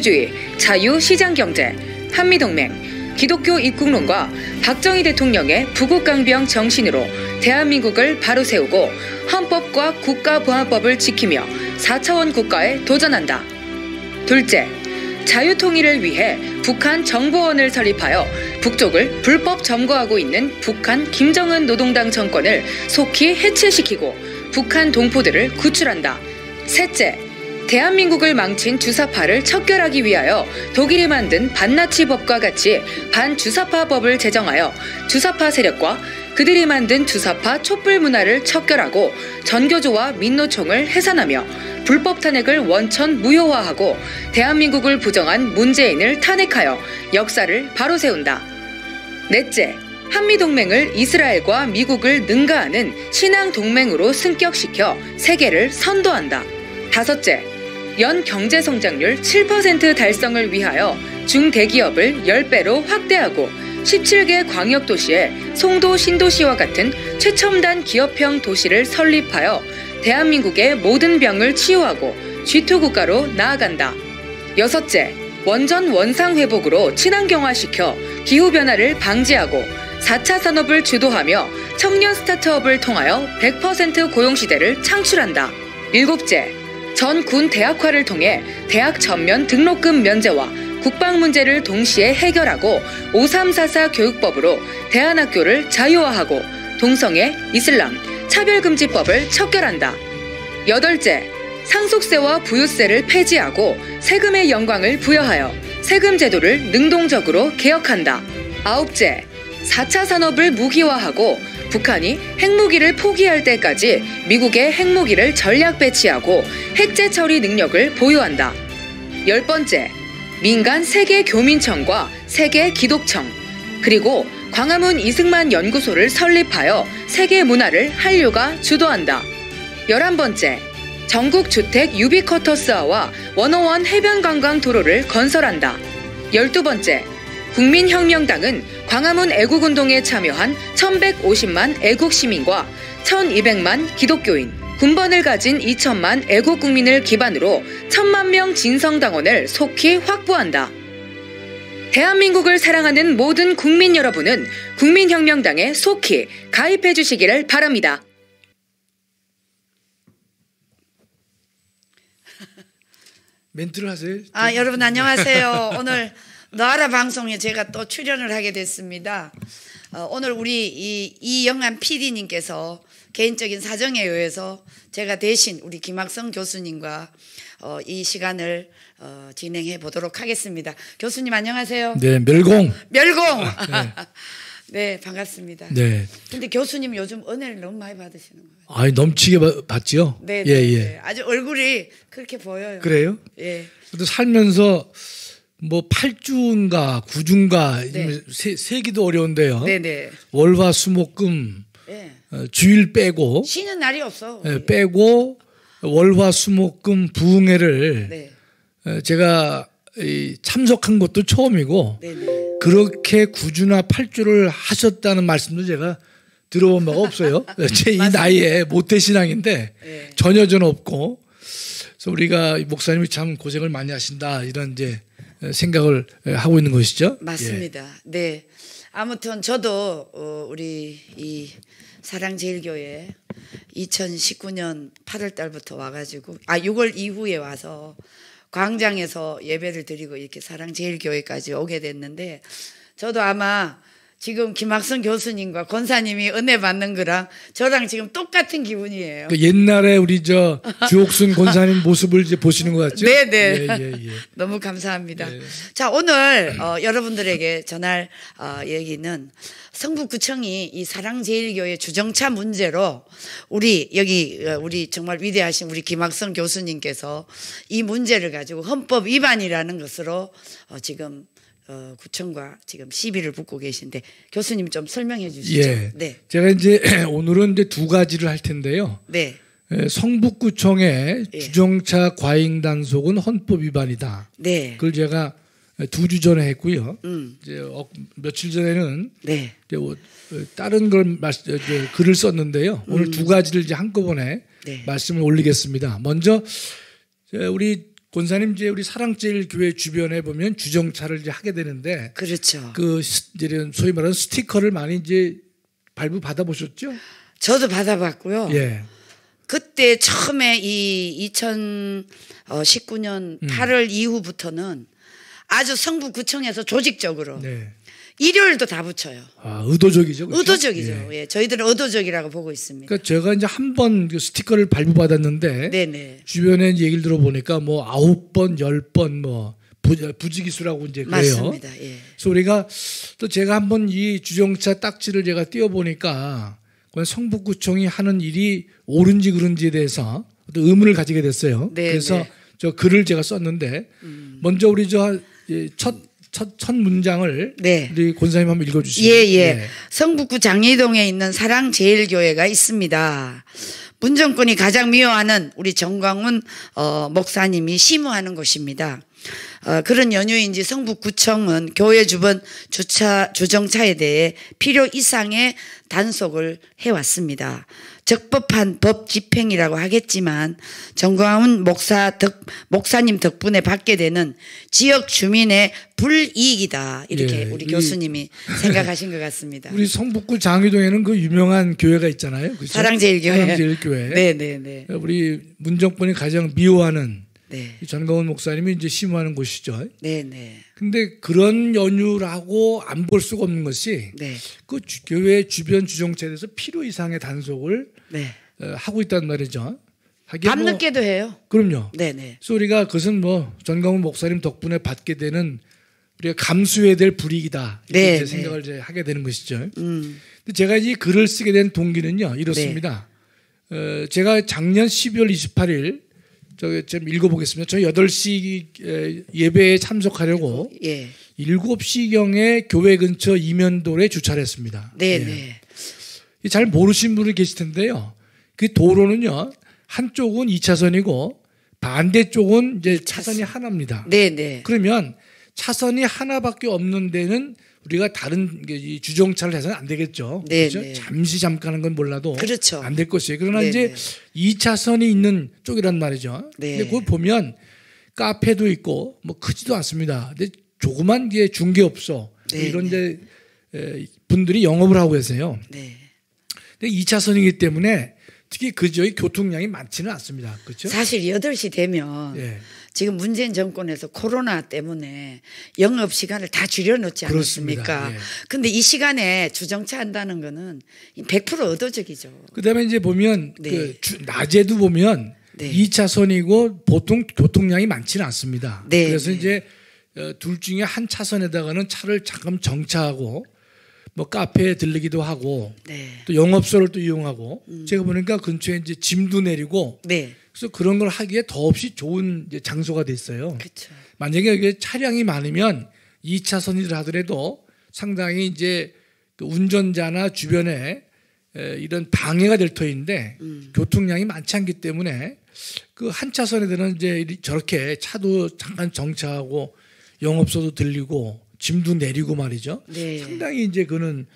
민주주의, 자유, 시장경제, 한미동맹, 기독교 입국론과 박정희 대통령의 부국강병 정신으로 대한민국을 바로 세우고 헌법과 국가보안법을 지키며 4차원 국가에 도전한다. 둘째, 자유통일을 위해 북한 정보원을 설립하여 북쪽을 불법 점거하고 있는 북한 김정은 노동당 정권을 속히 해체시키고 북한 동포들을 구출한다. 셋째, 대한민국을 망친 주사파를 척결하기 위하여 독일이 만든 반나치법과 같이 반주사파법을 제정하여 주사파 세력과 그들이 만든 주사파 촛불 문화를 척결하고 전교조와 민노총을 해산하며 불법 탄핵을 원천 무효화하고 대한민국을 부정한 문재인을 탄핵하여 역사를 바로 세운다. 넷째, 한미동맹을 이스라엘과 미국을 능가하는 신앙동맹으로 승격시켜 세계를 선도한다. 다섯째, 연 경제성장률 7% 달성을 위하여 중대기업을 10배로 확대하고 17개 광역도시에 송도 신도시와 같은 최첨단 기업형 도시를 설립하여 대한민국의 모든 병을 치유하고 G2 국가로 나아간다. 여섯째, 원전 원상 회복으로 친환경화시켜 기후변화를 방지하고 4차 산업을 주도하며 청년 스타트업을 통하여 100% 고용시대를 창출한다. 일곱째, 전 군 대학화를 통해 대학 전면 등록금 면제와 국방 문제를 동시에 해결하고 5344 교육법으로 대안학교를 자유화하고 동성애, 이슬람, 차별금지법을 척결한다. 여덟째, 상속세와 부유세를 폐지하고 세금의 영광을 부여하여 세금 제도를 능동적으로 개혁한다. 아홉째, 4차 산업을 무기화하고 북한이 핵무기를 포기할 때까지 미국의 핵무기를 전략 배치하고 핵재 처리 능력을 보유한다. 열 번째, 민간 세계 교민청과 세계 기독청, 그리고 광화문 이승만 연구소를 설립하여 세계 문화를 한류가 주도한다. 11번째, 전국 주택 유비쿼터스화와 101 해변관광 도로를 건설한다. 12번째, 국민혁명당은 광화문 애국운동에 참여한 1150만 애국시민과 1200만 기독교인, 군번을 가진 2000만 애국국민을 기반으로 1000만 명 진성당원을 속히 확보한다. 대한민국을 사랑하는 모든 국민 여러분은 국민혁명당에 속히 가입해 주시기를 바랍니다. 멘트를 하세요. 여러분 안녕하세요. 오늘 너아라 방송에 제가 또 출연을 하게 됐습니다. 오늘 우리 이영한 PD님께서 개인적인 사정에 의해서 제가 대신 우리 김학성 교수님과 이 시간을 진행해 보도록 하겠습니다. 교수님 안녕하세요. 네, 멸공. 네, 반갑습니다. 네. 근데 교수님 요즘 은혜를 너무 많이 받으시는 거예요. 아니, 넘치게 받지요? 네, 예. 아주 얼굴이 그렇게 보여요. 그래요? 예. 또 살면서 뭐 8주인가 9주인가 네. 세기도 어려운데요. 네네. 월화수목금 네. 주일 빼고 쉬는 날이 없어. 빼고 월화수목금 부흥회를 네. 제가 참석한 것도 처음이고 네네. 그렇게 9주나 8주를 하셨다는 말씀도 제가 들어본 바가 없어요. 제 이 나이에 모태신앙인데 네. 전혀 없고 그래서 우리가 목사님이 참 고생을 많이 하신다 이런 이제 생각을 하고 있는 것이죠. 맞습니다. 예. 네. 아무튼 저도 우리 이 사랑제일교회 2019년 8월 달부터 와가지고 6월 이후에 와서 광장에서 예배를 드리고 이렇게 사랑제일교회까지 오게 됐는데 저도 아마 지금 김학성 교수님과 권사님이 은혜 받는 거랑 저랑 지금 똑같은 기분이에요. 그 옛날에 우리 주옥순 권사님 모습을 이제 보시는 것 같죠? 네네. 예. 너무 감사합니다. 네. 자, 오늘 여러분들에게 전할 얘기는 성북구청이 이 사랑제일교회 주정차 문제로 우리 정말 위대하신 우리 김학성 교수님께서 이 문제를 가지고 헌법 위반이라는 것으로 지금 구청과 지금 시비를 붙고 계신데 교수님 좀 설명해 주시죠. 예. 네. 제가 이제 오늘은 이제 두 가지를 할 텐데요. 네. 성북구청의 예. 주정차 과잉 단속은 헌법 위반이다. 네. 그걸 제가 2주 전에 했고요. 음. 이제 며칠 전에는 네. 이제 다른 걸 글을 썼는데요. 오늘 두 가지를 이제 한꺼번에 네. 말씀을 올리겠습니다. 먼저 우리 권사님 이제 우리 사랑제일교회 주변에 보면 주정차를 이제 하게 되는데 그렇죠. 그 이제 소위 말하는 스티커를 많이 이제 발부 받아보셨죠? 저도 받아봤고요. 예. 그때 처음에 이 2019년 8월 이후부터는 아주 성북구청에서 조직적으로 네. 일요일도 다 붙여요. 아, 의도적이죠. 그렇죠? 의도적이죠. 예. 저희들은 의도적이라고 보고 있습니다. 그러니까 제가 이제 한 번 그 스티커를 발부받았는데 네네. 주변에 이제 얘기를 들어보니까 뭐 9번, 10번 뭐 부지기수라고 이제 그래요. 맞습니다. 예. 그래서 우리가 또 제가 한번 이 주정차 딱지를 제가 띄워보니까 그냥 성북구청이 하는 일이 옳은지 그른지에 대해서 어떤 의문을 가지게 됐어요. 네, 그래서 네. 저 글을 제가 썼는데 먼저 우리 저 첫 문장을 네. 우리 권사님 한번 읽어주시죠. 예. 성북구 장리동에 있는 사랑제일교회가 있습니다. 문정권이 가장 미워하는 우리 정광훈 목사님이 심우하는 곳입니다. 그런 연유인지 성북구청은 교회 주변 주정차에 대해 필요 이상의 단속을 해왔습니다. 적법한 법 집행이라고 하겠지만 정광훈 목사님 덕분에 받게 되는 지역 주민의 불이익이다. 이렇게 예, 우리 교수님이 생각하신 것 같습니다. 우리 성북구 장위동에는 그 유명한 교회가 있잖아요. 그렇죠? 사랑제일교회. 사랑제일교회. 네네네. 우리 문정권이 가장 미워하는 네. 이 전광훈 목사님이 이제 심우하는 곳이죠. 네네. 근데 그런 연유라고 안 볼 수가 없는 것이 네. 그 교회 주변 주정차에 대해서 필요 이상의 단속을 네. 하고 있단 말이죠. 하긴 뭐 밤늦게도 해요. 그럼요. 네네. 그래서 우리가 그것은 뭐 전광훈 목사님 덕분에 받게 되는 우리가 감수해야 될 불이익이다. 이렇게 네, 이제 생각을 이제 하게 되는 것이죠. 근데 음. 제가 이 글을 쓰게 된 동기는요 이렇습니다. 제가 작년 12월 28일 좀 읽어보겠습니다. 저 8시 예배에 참석하려고 예. 7시경에 교회 근처 이면도로에 주차를 했습니다. 네네. 예. 잘 모르시는 분이 계실 텐데요. 그 도로는요 한쪽은 2차선이고 반대쪽은 이제 차선이 하나입니다. 네네. 그러면 차선이 하나밖에 없는 데는 우리가 다른 이 주정차를 해서는 안 되겠죠. 네, 그렇죠? 네. 잠시 잠깐 하는 건 몰라도 그렇죠. 안 될 것이에요. 그러나 네, 이제 네. 2차선이 있는 쪽이란 말이죠. 네. 근데 그걸 보면 카페도 있고 뭐 크지도 않습니다. 근데 조그만 게 중개업소 네, 이런 데 분들이 영업을 하고 계세요. 네. 근데 2차선이기 때문에 특히 그 지역이 교통량이 많지는 않습니다. 그렇죠? 사실 8시 되면 예. 지금 문재인 정권에서 코로나 때문에 영업 시간을 다 줄여놓지 않았습니까? 그렇습니다. 예. 근데 이 시간에 주정차 한다는 거는 100% 의도적이죠. 그다음에 이제 보면 네. 그 낮에도 보면 네. 2차선이고 보통 교통량이 많지는 않습니다. 네, 그래서 네. 이제 둘 중에 한 차선에다가는 차를 잠깐 정차하고 뭐 카페에 들르기도 하고 네. 또 영업소를 또 이용하고 제가 보니까 근처에 이제 짐도 내리고 네. 그래서 그런 걸 하기에 더없이 좋은 이제 장소가 돼 있어요. 그렇죠. 만약에 이게 차량이 많으면 2차선이라 하더라도 상당히 이제 그 운전자나 주변에 이런 방해가 될 터인데 교통량이 많지 않기 때문에 그 한 차선에들은 이제 저렇게 차도 잠깐 정차하고 영업소도 들리고 짐도 내리고 말이죠. 네. 상당히 이제 그는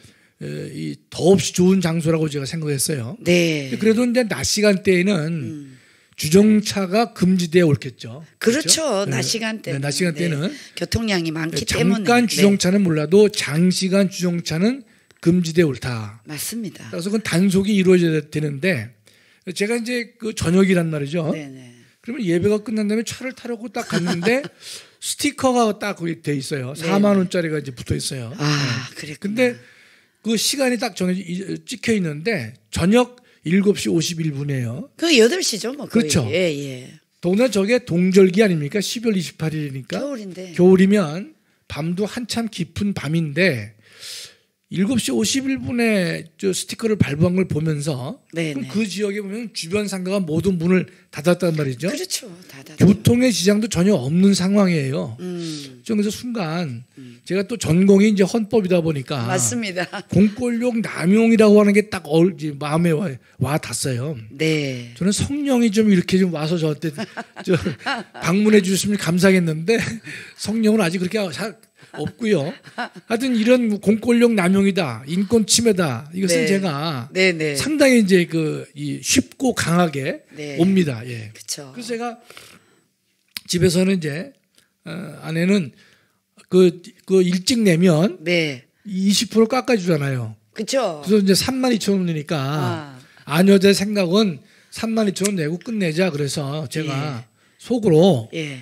이 더없이 좋은 장소라고 제가 생각했어요. 네. 그래도 이제 낮 시간대에는 주정차가 금지되어 옳겠죠. 그렇죠. 네. 낮 시간대는. 네, 낮 시간대는 교통량이 많기 때문에. 잠깐 네. 주정차는 몰라도 장시간 주정차는 금지되어 옳다. 맞습니다. 그래서 그건 단속이 이루어져야 되는데 제가 이제 그 저녁이란 말이죠. 네네. 그러면 예배가 끝난 다음에 차를 타려고 딱 갔는데 스티커가 딱 거기 돼 있어요. 4만 원짜리가 이제 붙어 있어요. 아, 그랬구나. 근데 그 시간이 딱 정해져 찍혀 있는데 저녁 7시 51분이에요. 그 8시죠, 뭐. 거의. 그렇죠. 예, 예. 더구나 저게 동절기 아닙니까? 12월 28일이니까. 겨울인데. 겨울이면 밤도 한참 깊은 밤인데 7시 51분에 저 스티커를 발부한 걸 보면서 네, 그럼 네. 그 지역에 보면 주변 상가가 모두 문을 닫았단 말이죠. 그렇죠. 다. 교통의 지장도 전혀 없는 상황이에요. 좀 그래서 순간 제가 또 전공이 이제 헌법이다 보니까 맞습니다. 공권력 남용이라고 하는 게 딱 마음에 와 닿았어요. 네. 저는 성령이 좀 이렇게 좀 와서 저한테 방문해 주셨으면 감사하겠는데 성령은 아직 그렇게 없고요. 하여튼 이런 공권력 남용이다, 인권 침해다. 이것은 네. 제가 네네. 상당히 이제 이 쉽고 강하게 네. 옵니다. 예. 그렇죠. 그래서 제가 집에서는 이제 아내는 그 일찍 내면 네. 20% 깎아주잖아요. 그렇죠. 그래서 이제 32,000원이니까 아녀의 생각은 32,000원 내고 끝내자. 그래서 제가 속으로 예.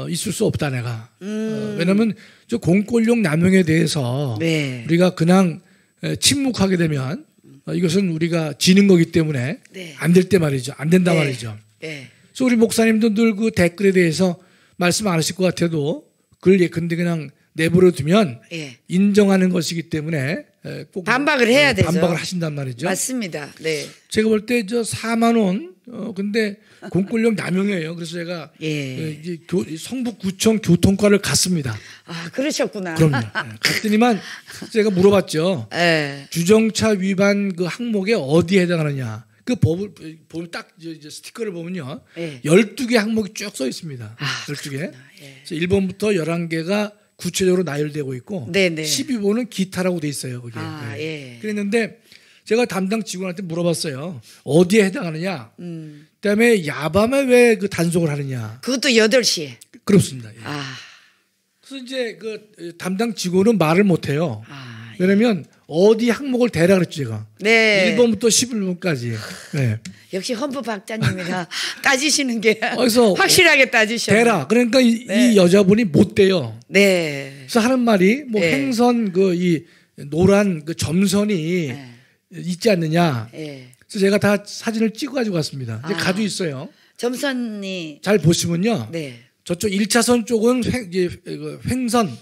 있을 수 없다 내가. 왜냐하면 저 공권력 남용에 대해서 네. 우리가 그냥 침묵하게 되면 이것은 우리가 지는 거기 때문에 네. 안 될 때 말이죠. 안 된다 네. 말이죠. 예. 그래서 우리 목사님도 늘 그 댓글에 대해서 말씀 안 하실 것 같아도 그걸 예컨대 그냥 내버려 두면 예. 인정하는 것이기 때문에 꼭 반박을 해야 되죠. 반박을 하신단 말이죠. 맞습니다. 네. 제가 볼 때 저 4만 원 근데 공권력 남용이에요. 그래서 제가 예. 이제 성북구청 교통과를 갔습니다. 아, 그러셨구나. 그럼요. 갔더니만 제가 물어봤죠. 예. 주정차 위반 그 항목에 어디에 해당하느냐. 그 법을 보면 딱 이제 스티커를 보면요. 예. 12개 항목이 쭉 써 있습니다. 아, 12개. 예. 그래서 1번부터 11개가 구체적으로 나열되고 있고 네네. 12번은 기타라고 돼 있어요. 거기에. 아, 네. 예. 그랬는데 제가 담당 직원한테 물어봤어요. 어디에 해당하느냐. 그다음에 야밤에 왜 그 단속을 하느냐. 그것도 8시에. 그렇습니다. 예. 아. 그래서 이제 그 담당 직원은 말을 못 해요. 아. 왜냐면 어디 항목을 대라 그랬죠, 제가. 네. 1번부터 11번까지. 네. 역시 헌법학자님이라 따지시는 게 그래서 확실하게 따지셔요. 대라. 그러니까 네. 이 여자분이 못 대요. 네. 그래서 하는 말이 뭐 네. 행선 그 이 노란 그 점선이 네. 있지 않느냐. 예. 그래서 제가 다 사진을 찍어 가지고 왔습니다. 이제 아. 가지고 있어요. 점선이 잘 보시면요. 네. 저쪽 1차선 쪽은 횡선,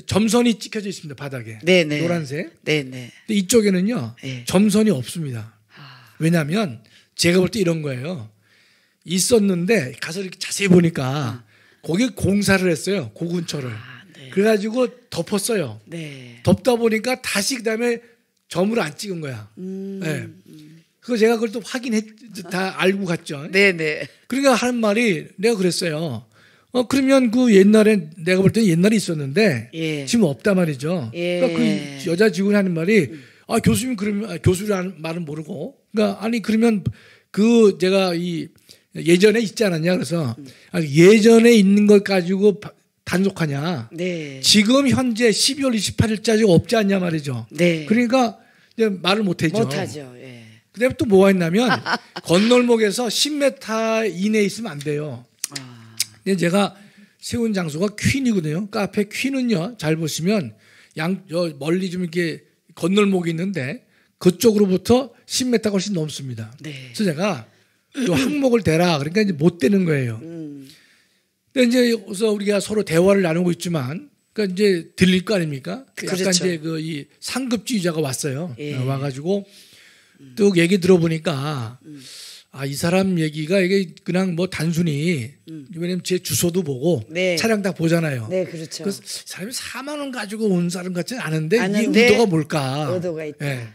점선이 찍혀져 있습니다. 바닥에. 네네. 노란색. 네네. 근데 이쪽에는요. 네. 점선이 없습니다. 왜냐하면 제가 볼 때 이런 거예요. 있었는데 가서 이렇게 자세히 보니까 거기 공사를 했어요. 고군처를. 네. 그래가지고 덮었어요. 네. 덮다 보니까 다시 그다음에 점을 안 찍은 거야. 네. 그거 제가 그걸 또 다 알고 갔죠. 네네. 그러니까 하는 말이 내가 그랬어요. 그러면 그 옛날에 내가 볼 때는 옛날에 있었는데 예. 지금 없단 말이죠. 예. 그러니까 그 여자 직원이 하는 말이 교수님 그러면 교수라는 말은 모르고 그러니까 아니 그러면 그 제가 이 예전에 있지 않았냐 그래서 예전에 있는 걸 가지고 단속하냐. 네. 지금 현재 12월 28일까지 없지 않냐 말이죠. 네. 그러니까 이제 말을 못하죠. 못하죠. 예. 그다음에 또 뭐가 있냐면 건널목에서 10m 이내에 있으면 안 돼요. 근데 제가 세운 장소가 퀸이거든요. 카페 퀸은요. 잘 보시면 멀리 좀 이렇게 건널목이 있는데 그쪽으로부터 10m가 훨씬 넘습니다. 네. 그래서 제가 요 항목을 대라. 그러니까 이제 못 대는 거예요. 근데 이제 여기서 우리가 서로 대화를 나누고 있지만 그러니까 이제 들릴 거 아닙니까? 약간 그렇죠. 이제 그 이 상급주의자가 왔어요. 예. 와가지고 또 얘기 들어보니까 이 사람 얘기가 이게 그냥 뭐 단순히 왜냐면 제 주소도 보고 네. 차량 다 보잖아요. 네, 그렇죠. 그 사람이 4만 원 가지고 온 사람 같지는 않은데 이게 아는데 의도가 뭘까? 의도가 있다. 예.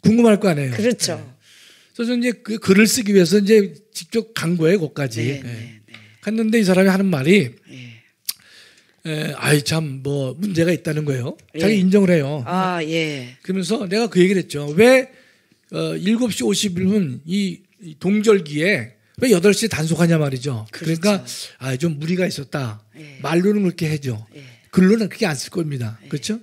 궁금할 거 아니에요. 그렇죠. 예. 그래서 이제 그 글을 쓰기 위해서 이제 직접 간 거예요, 거기까지. 네, 예. 네, 갔는데 이 사람이 하는 말이 예. 아이 참 뭐 문제가 있다는 거예요. 예. 자기 인정을 해요. 아, 예. 그러면서 내가 그 얘기를 했죠. 왜 7시 51분 이 동절기에 왜 8시에 단속하냐 말이죠. 그렇죠. 그러니까 좀 무리가 있었다. 예. 말로는 그렇게 해죠. 예. 글로는 그렇게 안 쓸 겁니다. 그렇죠?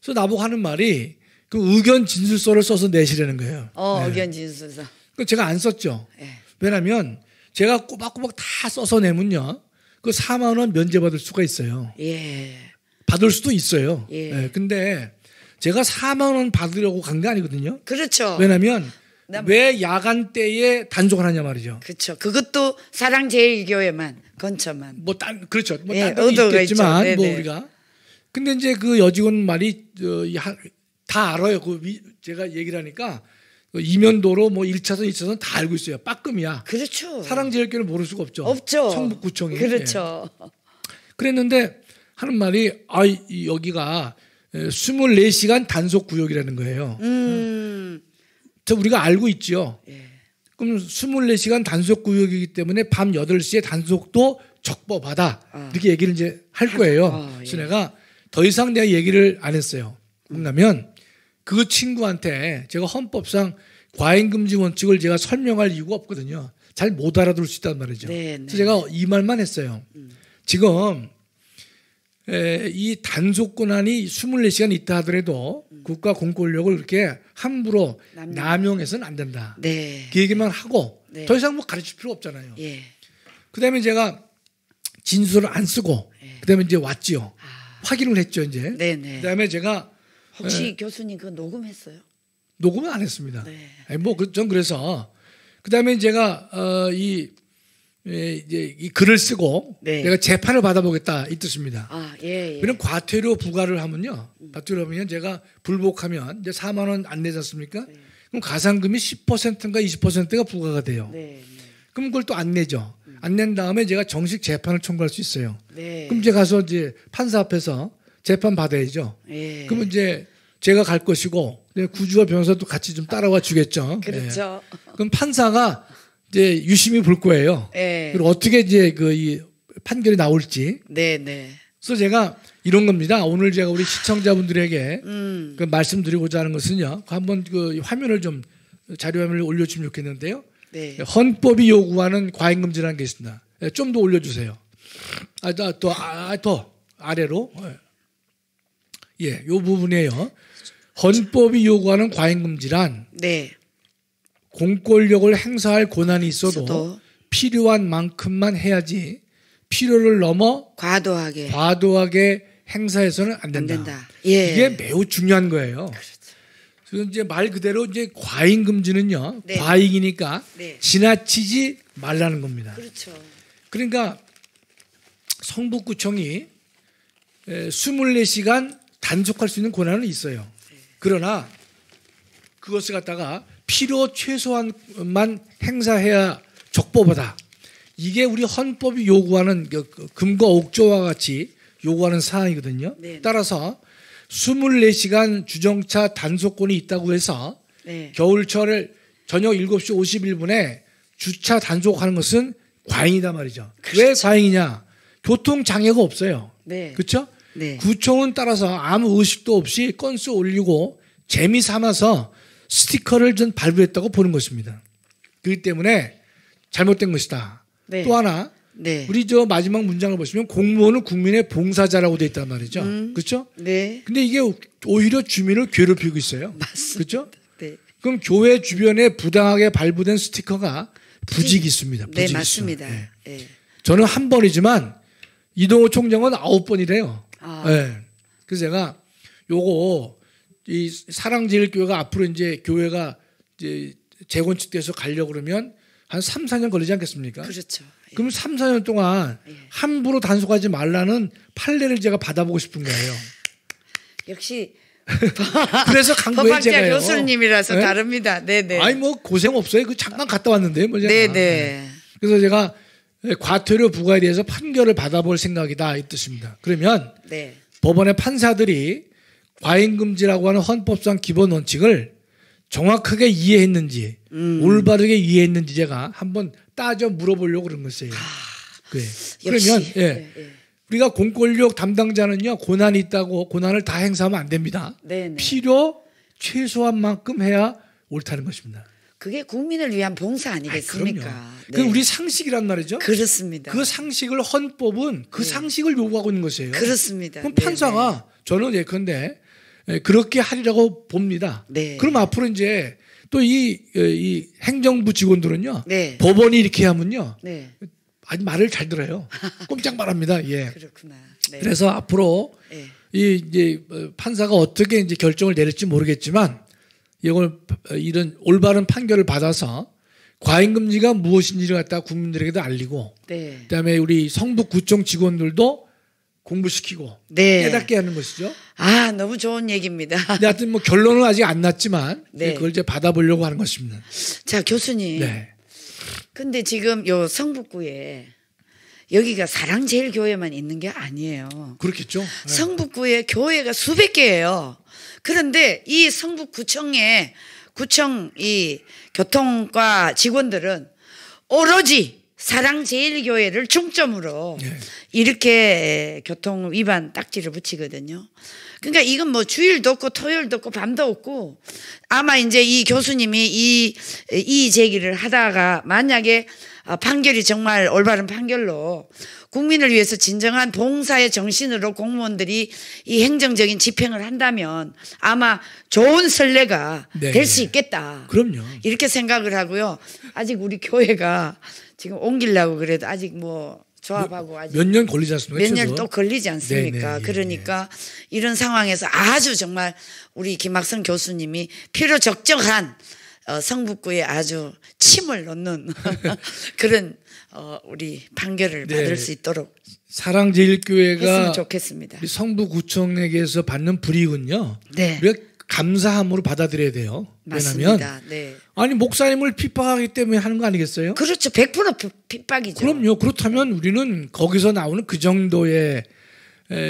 그래서 나보고 하는 말이 그 의견 진술서를 써서 내시라는 거예요. 의견 진술서. 그 제가 안 썼죠. 예. 왜냐하면 제가 꼬박꼬박 다 써서 내면요. 그 4만 원 면제받을 수가 있어요. 예. 받을 수도 있어요. 예. 근데 제가 4만 원 받으려고 간 게 아니거든요. 그렇죠. 왜냐하면 왜 야간 때에 단속을 하냐 말이죠. 그렇죠. 그것도 사랑제일교회만 근처만. 그렇죠. 뭐 예, 딴 데도 의도가 있겠지만 있죠. 뭐 네네. 우리가. 근데 이제 그 여직원 말이 다 알아요. 제가 얘기를 하니까 이면도로 뭐 1차선, 2차선 다 알고 있어요. 빠끔이야. 그렇죠. 사랑제일교회는 모를 수가 없죠. 없죠. 성북구청이. 그렇죠. 예. 그랬는데 하는 말이 여기가 24시간 단속 구역이라는 거예요. 우리가 알고 있죠. 예. 그럼 24시간 단속 구역이기 때문에 밤 8시에 단속도 적법하다. 이렇게 얘기를 이제 할 거예요. 그래서 예. 내가 더 이상 내가 얘기를 안 했어요. 뭐냐면 그 친구한테 제가 헌법상 과잉금지 원칙을 제가 설명할 이유가 없거든요. 잘 못 알아들을 수 있단 말이죠. 네, 네. 그래서 제가 이 말만 했어요. 지금 이 단속 권한이 24시간 있다 하더라도 국가 공권력을 그렇게 함부로 남용해서는 안 된다. 네. 그 얘기만 하고 네. 더 이상 뭐 가르칠 필요 없잖아요. 예. 그다음에 제가 진술을 안 쓰고 그다음에 이제 왔지요. 확인을 했죠 이제. 네네. 그다음에 제가 혹시 교수님 그거 녹음했어요? 녹음은 안 했습니다. 네. 아니, 전 그래서 그다음에 제가 이제 이 글을 쓰고 네. 내가 재판을 받아보겠다 이 뜻입니다. 아, 예, 예. 왜냐면 과태료 부과를 하면요. 과태료 하면 제가 불복하면 이제 4만 원 안 내지 않습니까? 그럼 가산금이 10%인가 20%가 부과가 돼요. 네. 그럼 그걸 또 안 내죠. 안 낸 다음에 제가 정식 재판을 청구할 수 있어요. 네. 그럼 제가 가서 이제 판사 앞에서 재판 받아야죠. 예. 그러면 이제 제가 갈 것이고 구주와 변호사도 같이 좀 따라와 주겠죠. 그렇죠. 예. 그럼 판사가 이제 유심히 볼 거예요. 예. 그리고 어떻게 이제 이 판결이 나올지. 네, 네. 그래서 제가 이런 겁니다. 오늘 제가 우리 시청자분들에게 그 말씀드리고자 하는 것은요. 한번 그 화면을 좀 자료 화면을 올려주면 좋겠는데요. 네. 헌법이 요구하는 과잉금지라는 게 있습니다. 좀 더 올려주세요. 더 아래로. 예, 요 부분이에요. 헌법이 요구하는 과잉금지란 네. 공권력을 행사할 권한이 있어도 있어도 필요한 만큼만 해야지 필요를 넘어 과도하게 행사해서는 안 된다. 안 된다. 예. 이게 매우 중요한 거예요. 그래서 이제 말 그대로 이제 과잉 금지는요. 네. 과잉이니까 네. 지나치지 말라는 겁니다. 그렇죠. 그러니까 성북구청이 24시간 단속할 수 있는 권한은 있어요. 그러나 그것을 갖다가 필요 최소한만 행사해야 적법하다. 이게 우리 헌법이 요구하는 금과 옥조와 같이 요구하는 사항이거든요. 네. 따라서 24시간 주정차 단속권이 있다고 해서 네. 겨울철 저녁 7시 51분에 주차 단속하는 것은 과잉이다 말이죠. 그렇죠. 왜 과잉이냐? 교통 장애가 없어요. 네. 그렇죠? 네. 구청은 따라서 아무 의식도 없이 건수 올리고 재미 삼아서 스티커를 좀 발부했다고 보는 것입니다. 그렇기 때문에 잘못된 것이다. 네. 또 하나 네. 우리 저 마지막 문장을 보시면 공무원은 국민의 봉사자라고 돼 있단 말이죠. 그렇죠? 네. 근데 이게 오히려 주민을 괴롭히고 있어요. 맞습니다. 그렇죠? 네. 그럼 교회 주변에 부당하게 발부된 스티커가 부직이 있습니다. 네, 부직이 맞습니다. 있어요. 예. 예. 저는 한 번이지만 이동호 총장은 9번이래요. 아. 예. 그래서 제가 요거 이 사랑제일교회가 앞으로 이제 교회가 이제 재건축돼서 가려고 그러면 한 3, 4년 걸리지 않겠습니까? 그렇죠. 예. 그럼 3, 4년 동안 함부로 단속하지 말라는 판례를 제가 받아보고 싶은 거예요. 역시 그래서 간 거예요, 법학자 제가요. 교수님이라서 네? 다릅니다. 네, 네. 아니 뭐 고생 없어요. 그 잠깐 갔다 왔는데 뭐 제가. 네, 네. 그래서 제가 과태료 부과에 대해서 판결을 받아볼 생각이다 이 뜻입니다. 그러면 네. 법원의 판사들이 과잉금지라고 하는 헌법상 기본 원칙을 정확하게 이해했는지 올바르게 이해했는지 제가 한번 따져 물어보려고 그런 것이에요. 그래. 역시. 그러면 예. 네, 네. 우리가 공권력 담당자는요 권한이 있다고 권한을 다 행사하면 안 됩니다. 네, 네. 필요 최소한만큼 해야 옳다는 것입니다. 그게 국민을 위한 봉사 아니겠습니까? 그럼요. 네. 그 우리 상식이란 말이죠. 그렇습니다. 그 상식을 헌법은 그 상식을 요구하고 있는 것이에요. 그렇습니다. 그럼 네, 판사가 저는 예컨대 그렇게 하리라고 봅니다. 네. 그럼 앞으로 이제 또 이 행정부 직원들은요. 네. 법원이 이렇게 하면요. 네. 아주 말을 잘 들어요. 꼼짝 말합니다. 예. 그렇구나. 네. 그래서 앞으로 네. 이 이제 판사가 어떻게 이제 결정을 내릴지 모르겠지만 이걸 이런 올바른 판결을 받아서 과잉금지가 무엇인지를 갖다 국민들에게도 알리고 네. 그다음에 우리 성북구청 직원들도 공부시키고 네. 깨닫게 하는 것이죠. 아, 너무 좋은 얘기입니다. 근데 하여튼 뭐 결론은 아직 안 났지만 네. 그걸 이제 받아보려고 하는 것입니다. 자, 교수님. 네. 근데 지금 요 성북구에 여기가 사랑제일교회만 있는 게 아니에요. 그렇겠죠. 네. 성북구에 교회가 수백 개예요. 그런데 이 성북구청의 구청 이 교통과 직원들은 오로지 사랑제일교회를 중점으로 이렇게 교통 위반 딱지를 붙이거든요. 그러니까 이건 뭐 주일도 없고 토요일도 없고 밤도 없고 아마 이제 이 교수님이 이 제기를 하다가 만약에 판결이 정말 올바른 판결로 국민을 위해서 진정한 봉사의 정신으로 공무원들이 이 행정적인 집행을 한다면 아마 좋은 선례가 네. 될 수 있겠다. 그럼요. 이렇게 생각을 하고요. 아직 우리 교회가 지금 옮기려고 그래도 아직 뭐 조합하고 아직 몇 년 걸리지 않습니까? 몇 년 최소? 또 걸리지 않습니까? 네, 네, 그러니까 이런 상황에서 아주 정말 우리 김학선 교수님이 필요 적정한 성북구에 아주 침을 넣는 그런 우리 판결을 네. 받을 수 있도록 사랑제일교회가 했으면 좋겠습니다. 우리 성북구청에게서 받는 불이익은요. 네. 우리가 감사함으로 받아들여야 돼요. 왜냐하면 맞습니다. 네. 아니 목사님을 핍박하기 때문에 하는 거 아니겠어요? 그렇죠. 100% 핍박이죠. 그럼요. 그렇다면 우리는 거기서 나오는 그 정도의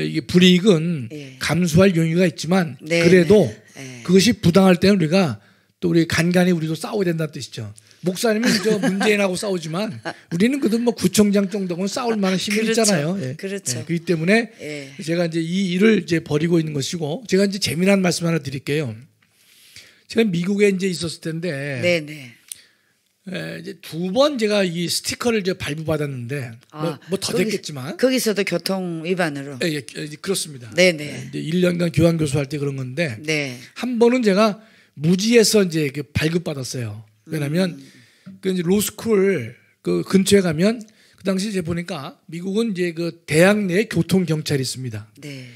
이게 불이익은 예. 감수할 용의가 있지만 네, 그래도 네. 그것이 부당할 때는 우리가 또 우리 간간히 우리도 싸워야 된다는 뜻이죠. 목사님은 저 문재인하고 싸우지만 우리는 그래도 뭐 구청장 정도는 싸울 만한 힘이 그렇죠. 있잖아요. 예. 그렇죠. 예. 그렇기 때문에 예. 제가 이제 이 일을 이제 벌이고 있는 것이고 제가 이제 재미난 말씀 하나 드릴게요. 제가 미국에 이제 있었을 텐데 네네. 이제 두 번 제가 이 스티커를 이제 발부받았는데 뭐 더 됐겠지만 거기서도 교통 위반으로. 예, 그렇습니다. 네네. 이제 1년간 교환 교수할 때 그런 건데 네. 한 번은 제가 무지에서 이제 발급받았어요. 왜냐하면 그 이제 로스쿨 그 근처에 가면 그 당시 제가 보니까 미국은 이제 그 대학 내에 교통 경찰이 있습니다. 네.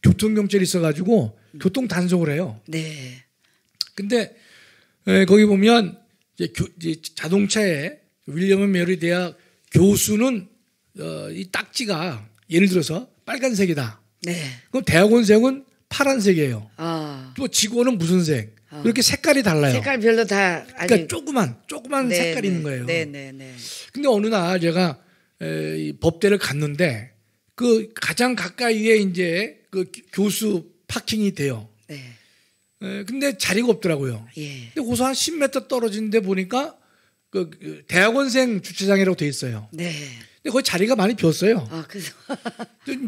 교통 경찰이 있어가지고 교통 단속을 해요. 네. 근데 거기 보면 이제 자동차에 윌리엄 앤 메리 대학 교수는 이 딱지가 예를 들어서 빨간색이다. 네. 그럼 대학원생은 파란색이에요. 아. 또 직원은 무슨 색? 이렇게 색깔이 달라요. 색깔별로 다 아직. 그러니까 조그만 네, 색깔이 네. 있는 거예요. 네네네. 근데 어느 날 제가 이 법대를 갔는데 그 가장 가까이에 이제 그 교수 파킹이 돼요. 네. 근데 자리가 없더라고요. 예. 근데 거기서 한 10m 떨어진 데 보니까 그 대학원생 주차장이라고 돼 있어요. 네. 근데 거기 자리가 많이 비었어요. 아 그래서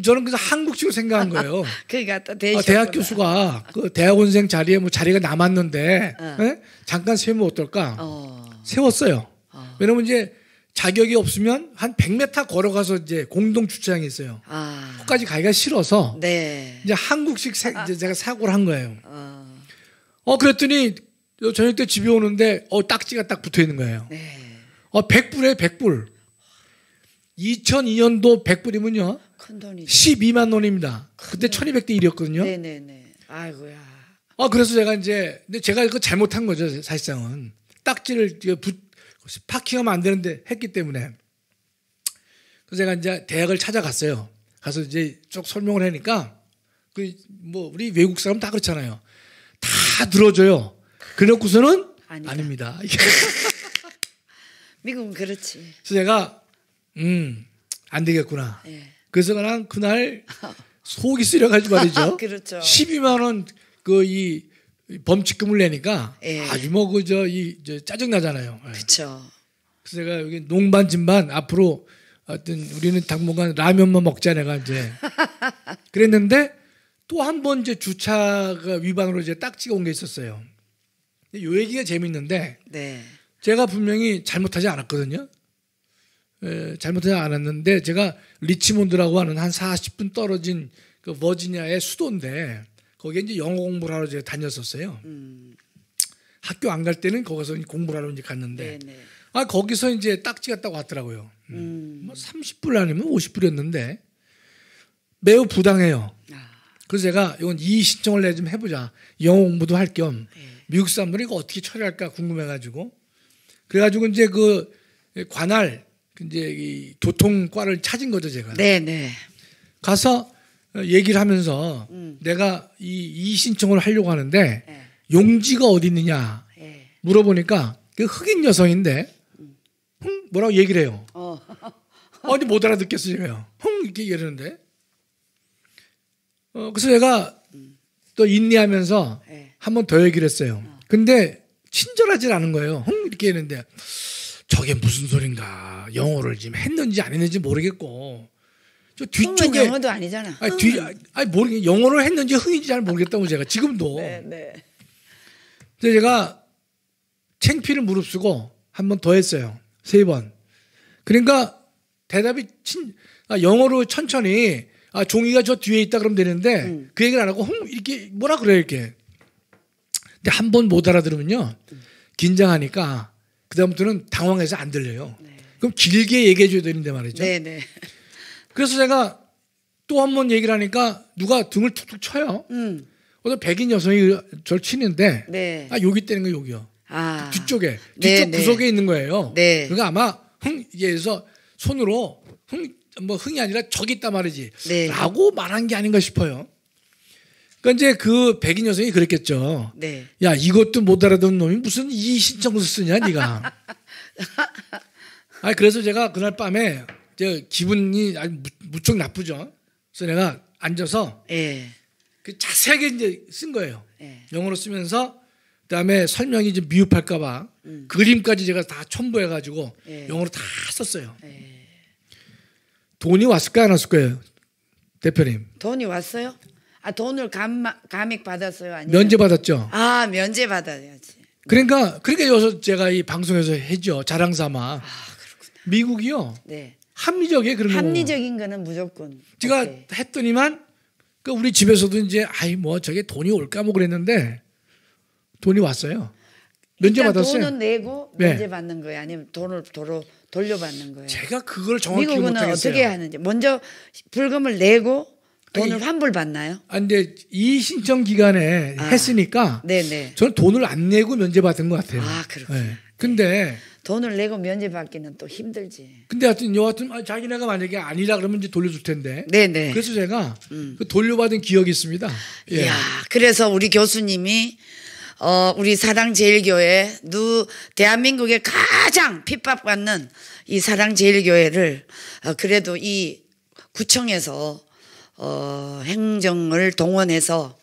저는 그래서 한국식으로 생각한 거예요. 그러니까 또 대학 교수가 그 대학원생 자리에 뭐 자리가 남았는데 예? 잠깐 세우면 어떨까? 세웠어요. 왜냐면 이제 자격이 없으면 한 100m 걸어가서 이제 공동 주차장이 있어요. 거기까지 가기가 싫어서 네. 이제 한국식 이제 제가 사고를 한 거예요. 그랬더니 저녁 때 집에 오는데 딱지가 딱 붙어 있는 거예요. 네. 100불에 100불. 2002년도 100불이면요. 큰 돈이죠. 12만 원입니다. 그때 1200대 1이었거든요. 네네네. 아이고야. 그래서 제가 이제 근데 제가 그거 잘못한 거죠, 사실상은. 딱지를 파킹하면 안 되는데 했기 때문에. 그래서 제가 이제 대학을 찾아갔어요. 가서 이제 쭉 설명을 하니까 뭐 우리 외국 사람 다 그렇잖아요. 다 들어줘요. 그래놓고서는 아닙니다. 미국은 그렇지. 그래서 제가 안 되겠구나. 예. 그래서 그날 속이 쓰려가지고 말이죠. 그렇죠. 12만 원 이 범칙금을 내니까 예. 아주 뭐 짜증 나잖아요. 그렇죠. 그래서 제가 여기 농반 진반 앞으로 하여튼 우리는 당분간 라면만 먹자 내가 이제 그랬는데 또 한 번 이제 주차가 위반으로 이제 딱지가 온 게 있었어요. 이 얘기가 재밌는데 네. 제가 분명히 잘못하지 않았거든요. 잘못하지 않았는데 제가 리치몬드라고 하는 한 40분 떨어진 그 버지니아의 수도인데 거기에 이제 영어 공부를 하러 제가 다녔었어요. 학교 안 갈 때는 거기서 공부를 하러 이제 갔는데 네네. 거기서 이제 딱지가 딱 왔더라고요. 뭐 30불 아니면 50불이었는데 매우 부당해요. 그래서 제가 이건 이의 신청을 내 좀 해보자. 영어 공부도 할 겸 미국 사람들이 이거 어떻게 처리할까 궁금해가지고 그래가지고 이제 그 관할 이제 이 교통과를 찾은 거죠 제가. 네네. 가서 얘기를 하면서 내가 이 이의 신청을 하려고 하는데 네. 용지가 어디 있느냐 예. 물어보니까 그 흑인 여성인데 뭐라고 얘기를 해요. 어디 못 알아듣겠어요. 제가요. 이렇게 얘기하는데 그래서 내가 또 인내하면서 네. 한 번 더 얘기를 했어요. 근데 친절하지 않은 거예요. 이렇게 했는데 저게 무슨 소린가. 영어를 지금 했는지 안 했는지 모르겠고. 저 흥은 뒤쪽에 영어도 아니잖아. 모르겠. 영어를 했는지 흥인지 잘 모르겠다고 제가 지금도. 네, 네. 그래서 제가 창피를 무릅쓰고 한 번 더 했어요. 3번. 그러니까 대답이 영어로 천천히 종이가 저 뒤에 있다 그러면 되는데 그 얘기를 안 하고 이렇게 뭐라 그래요 이렇게. 근데 한 번 못 알아들으면요 긴장하니까 그 다음부터는 당황해서 안 들려요. 네. 그럼 길게 얘기해 줘야 되는데 말이죠. 네, 네. 그래서 제가 또 한 번 얘기를 하니까 누가 등을 툭툭 쳐요. 어떤 백인 여성이 저를 치는데 네. 여기 때는 거 여기요. 아. 뒤쪽에 네, 뒤쪽 네. 구석에 있는 거예요. 네. 그러니까 아마 이게서 손으로 흥이 아니라 저기 있단 말이지. 네. 라고 말한 게 아닌가 싶어요. 그러니까 이제 그 백인 여성이 그랬겠죠. 네. 야 이것도 못 알아듣는 놈이 무슨 이 신청서 쓰냐 네가. 그래서 제가 그날 밤에 기분이 아주 무척 나쁘죠. 그래서 내가 앉아서 예. 그 자세하게 이제 쓴 거예요. 예. 영어로 쓰면서 그다음에 설명이 좀 미흡할까봐 그림까지 제가 다 첨부해가지고 예. 영어로 다 썼어요. 예. 돈이 왔을까요, 안 왔을 거예요, 대표님? 돈이 왔어요? 돈을 감액 받았어요? 아니면 면제 받았죠. 면제 받아야지. 그러니까 여기서 제가 이 방송에서 해죠 자랑삼아. 그렇구나. 미국이요. 네. 합리적이에요, 그런 거. 합리적인 거는 무조건. 제가 오케이. 했더니만 그 우리 집에서도 이제 저게 돈이 올까 뭐 그랬는데 돈이 왔어요. 면제 일단 받았어요. 돈은 내고 네. 면제 받는 거예요? 아니면 돈을 도로 돌려받는 거예요? 제가 그걸 정확히 미국은 못하겠어요. 어떻게 하는지 먼저 불금을 내고 돈을 아니, 환불 받나요? 근데 이 신청 기간에 했으니까 네네. 저는 돈을 안 내고 면제 받은 것 같아요. 그렇구나. 네. 근데 돈을 내고 면제 받기는 또 힘들지. 여하튼 자기네가 만약에 아니라 그러면 이제 돌려줄 텐데. 네네. 그래서 제가 그 돌려받은 기억이 있습니다. 예. 이야, 그래서 우리 교수님이 우리 사랑제일교회 대한민국에 가장 핍박받는 이 사랑제일교회를 그래도 이 구청에서 행정을 동원해서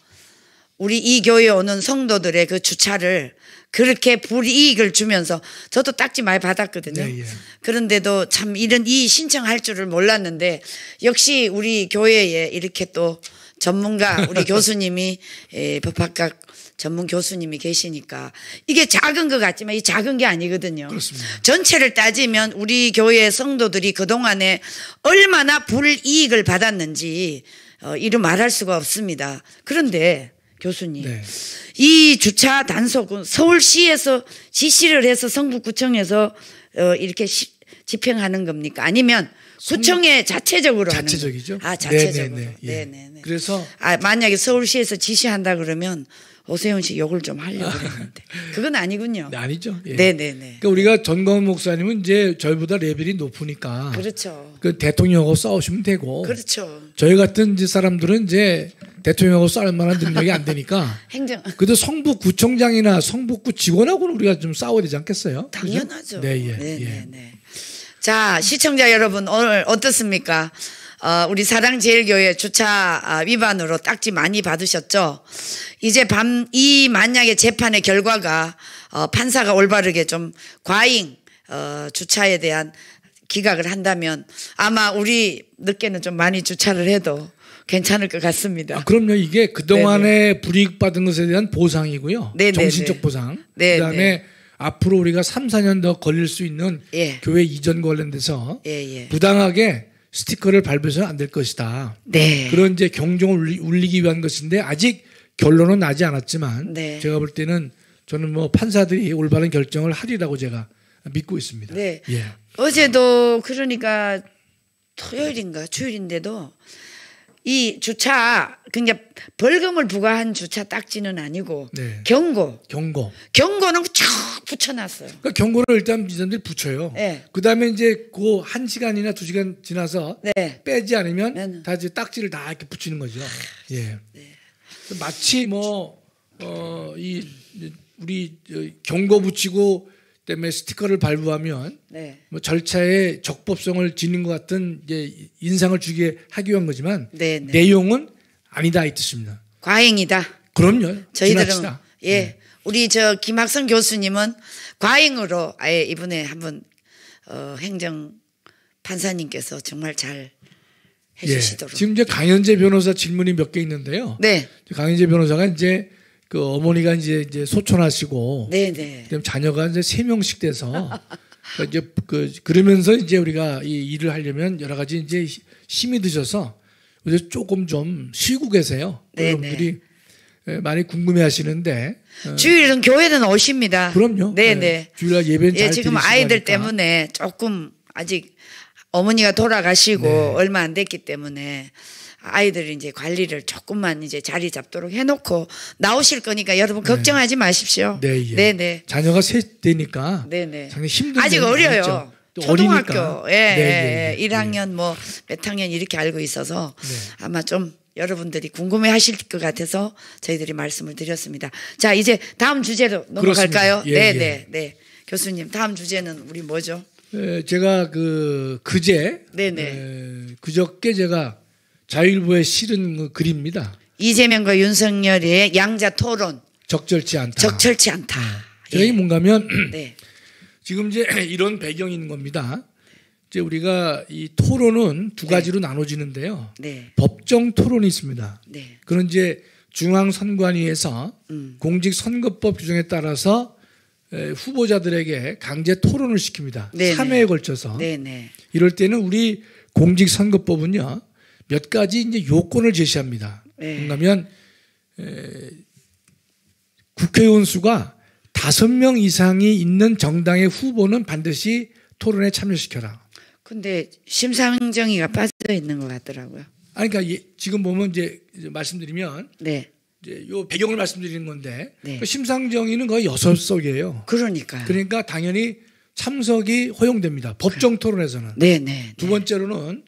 우리 이 교회에 오는 성도들의 그 주차를 그렇게 불이익을 주면서 저도 딱지 많이 받았거든요. 네, 예. 그런데도 참 이런 신청할 줄을 몰랐는데 역시 우리 교회에 이렇게 또 전문가 우리 교수님이 법학과 전문 교수님이 계시니까 이게 작은 것 같지만 이 작은 게 아니거든요. 그렇습니다. 전체를 따지면 우리 교회 성도들이 그동안에 얼마나 불이익을 받았는지 이루 말할 수가 없습니다. 그런데 교수님, 네. 이 주차 단속은 서울시에서 지시를 해서 성북구청에서 이렇게 집행하는 겁니까? 아니면 구청에 자체적으로 하는 자체적이죠. 거예요? 자체적으로. 네네네. 예. 네네네. 그래서 만약에 서울시에서 지시한다 그러면 오세훈 씨 욕을 좀 하려고 그랬는데 그건 아니군요. 네, 아니죠. 예. 네네네. 그러니까 우리가 전광훈 목사님은 이제 저희보다 레벨이 높으니까 그렇죠. 그 대통령하고 싸우시면 되고 그렇죠. 저희 같은 이제 사람들은 이제 대통령하고 싸울 만한 능력이 안 되니까 행정 그래도 성북구청장이나 성북구 직원하고는 우리가 좀 싸워야 되지 않겠어요? 당연하죠. 그죠? 네, 예, 네네네. 예. 자, 시청자 여러분 오늘 어떻습니까? 우리 사랑제일교회 주차 위반으로 딱지 많이 받으셨죠? 이제 이 만약에 재판의 결과가 판사가 올바르게 좀 과잉 주차에 대한 기각을 한다면 아마 우리 늦게는 좀 많이 주차를 해도 괜찮을 것 같습니다. 그럼요. 이게 그동안에 불이익 받은 것에 대한 보상이고요. 네네네. 정신적 보상. 네네. 그다음에 앞으로 우리가 3, 4년 더 걸릴 수 있는 예. 교회 이전 관련돼서 예. 부당하게 스티커를 밟아서는 안 될 것이다. 네. 그런 이제 경종을 울리기 위한 것인데 아직 결론은 나지 않았지만 네. 제가 볼 때는 저는 뭐 판사들이 올바른 결정을 하리라고 제가 믿고 있습니다. 네. 예. 어제도 그러니까 토요일인가 주일인데도 이 주차 그러니까 벌금을 부과한 주차 딱지는 아니고 네. 경고는 쫙 붙여놨어요. 그러니까 경고를 일단 이 사람들이 붙여요. 네. 그다음에 이제 그 1시간이나 2시간 지나서 네. 빼지 않으면 네. 다 이제 딱지를 다 이렇게 붙이는 거죠. 예. 마치 이 우리 경고 붙이고 그다음에 스티커를 발부하면 네. 뭐 절차에 적법성을 지닌 것 같은 이제 인상을 주게 하기 위한 거지만 네. 내용은 아니다 이 뜻입니다. 과잉이다. 그럼요. 저희들은 지나치다. 우리 김학성 교수님은 과잉으로 아예 이번에 한번 행정 판사님께서 정말 잘 예. 해주시도록. 지금 이제 강현재 변호사 질문이 몇 개 있는데요. 네, 강현재 변호사가 이제 그 어머니가 이제 소천하시고 네, 네. 그다음 자녀가 이제 3명씩 돼서 이제 그러면서 이제 우리가 이 일을 하려면 여러 가지 이제 힘이 드셔서 이제 조금 좀 쉬고 계세요. 네, 여러분들이 많이 궁금해하시는데 주일은 교회는 오십니다. 그럼요. 네, 네. 주일날 예배는 잘 지금 드리시고 아이들 하니까. 때문에 조금 아직 어머니가 돌아가시고 네. 얼마 안 됐기 때문에 아이들이 이제 관리를 조금만 이제 자리 잡도록 해놓고 나오실 거니까 여러분 걱정하지 마십시오. 네, 예. 네, 네. 자녀가 셋 되니까 네, 네. 상당히 힘든 아직 면이 어려요. 많죠. 또 초등학교, 어리니까. 예, 네, 예, 예. 1학년 뭐 몇 학년 이렇게 알고 있어서 네. 아마 좀 여러분들이 궁금해하실 것 같아서 저희들이 말씀을 드렸습니다. 자, 이제 다음 주제로 넘어갈까요? 그렇습니다. 예, 네, 예. 네, 네. 교수님, 다음 주제는 우리 뭐죠? 제가 그제 네네. 그저께 제가 자율부에 실은 그 글입니다. 이재명과 윤석열의 양자 토론 적절치 않다. 적절치 않다. 제가 이게 뭔가면 네, 지금 이제 이런 배경이 있는 겁니다. 이제 우리가 이 토론은 두 가지로 나눠지는데요. 네, 법정 토론이 있습니다. 네, 그런 이제 중앙선관위에서 공직선거법 규정에 따라서 후보자들에게 강제 토론을 시킵니다. 네네. 3회에 걸쳐서. 네, 네, 이럴 때는 우리 공직선거법은요 몇 가지 이제 요건을 제시합니다. 네. 뭔가면 국회의원 수가 5명 이상이 있는 정당의 후보는 반드시 토론에 참여시켜라. 근데 심상정의가 빠져 있는 것 같더라고요. 아니, 그러니까 지금 보면 이제 말씀드리면 네, 이제 요 배경을 말씀드리는 건데 네. 심상정의는 거의 6석이에요. 그러니까요. 그러니까 당연히 참석이 허용됩니다. 법정 토론에서는. 네, 네. 두 번째로는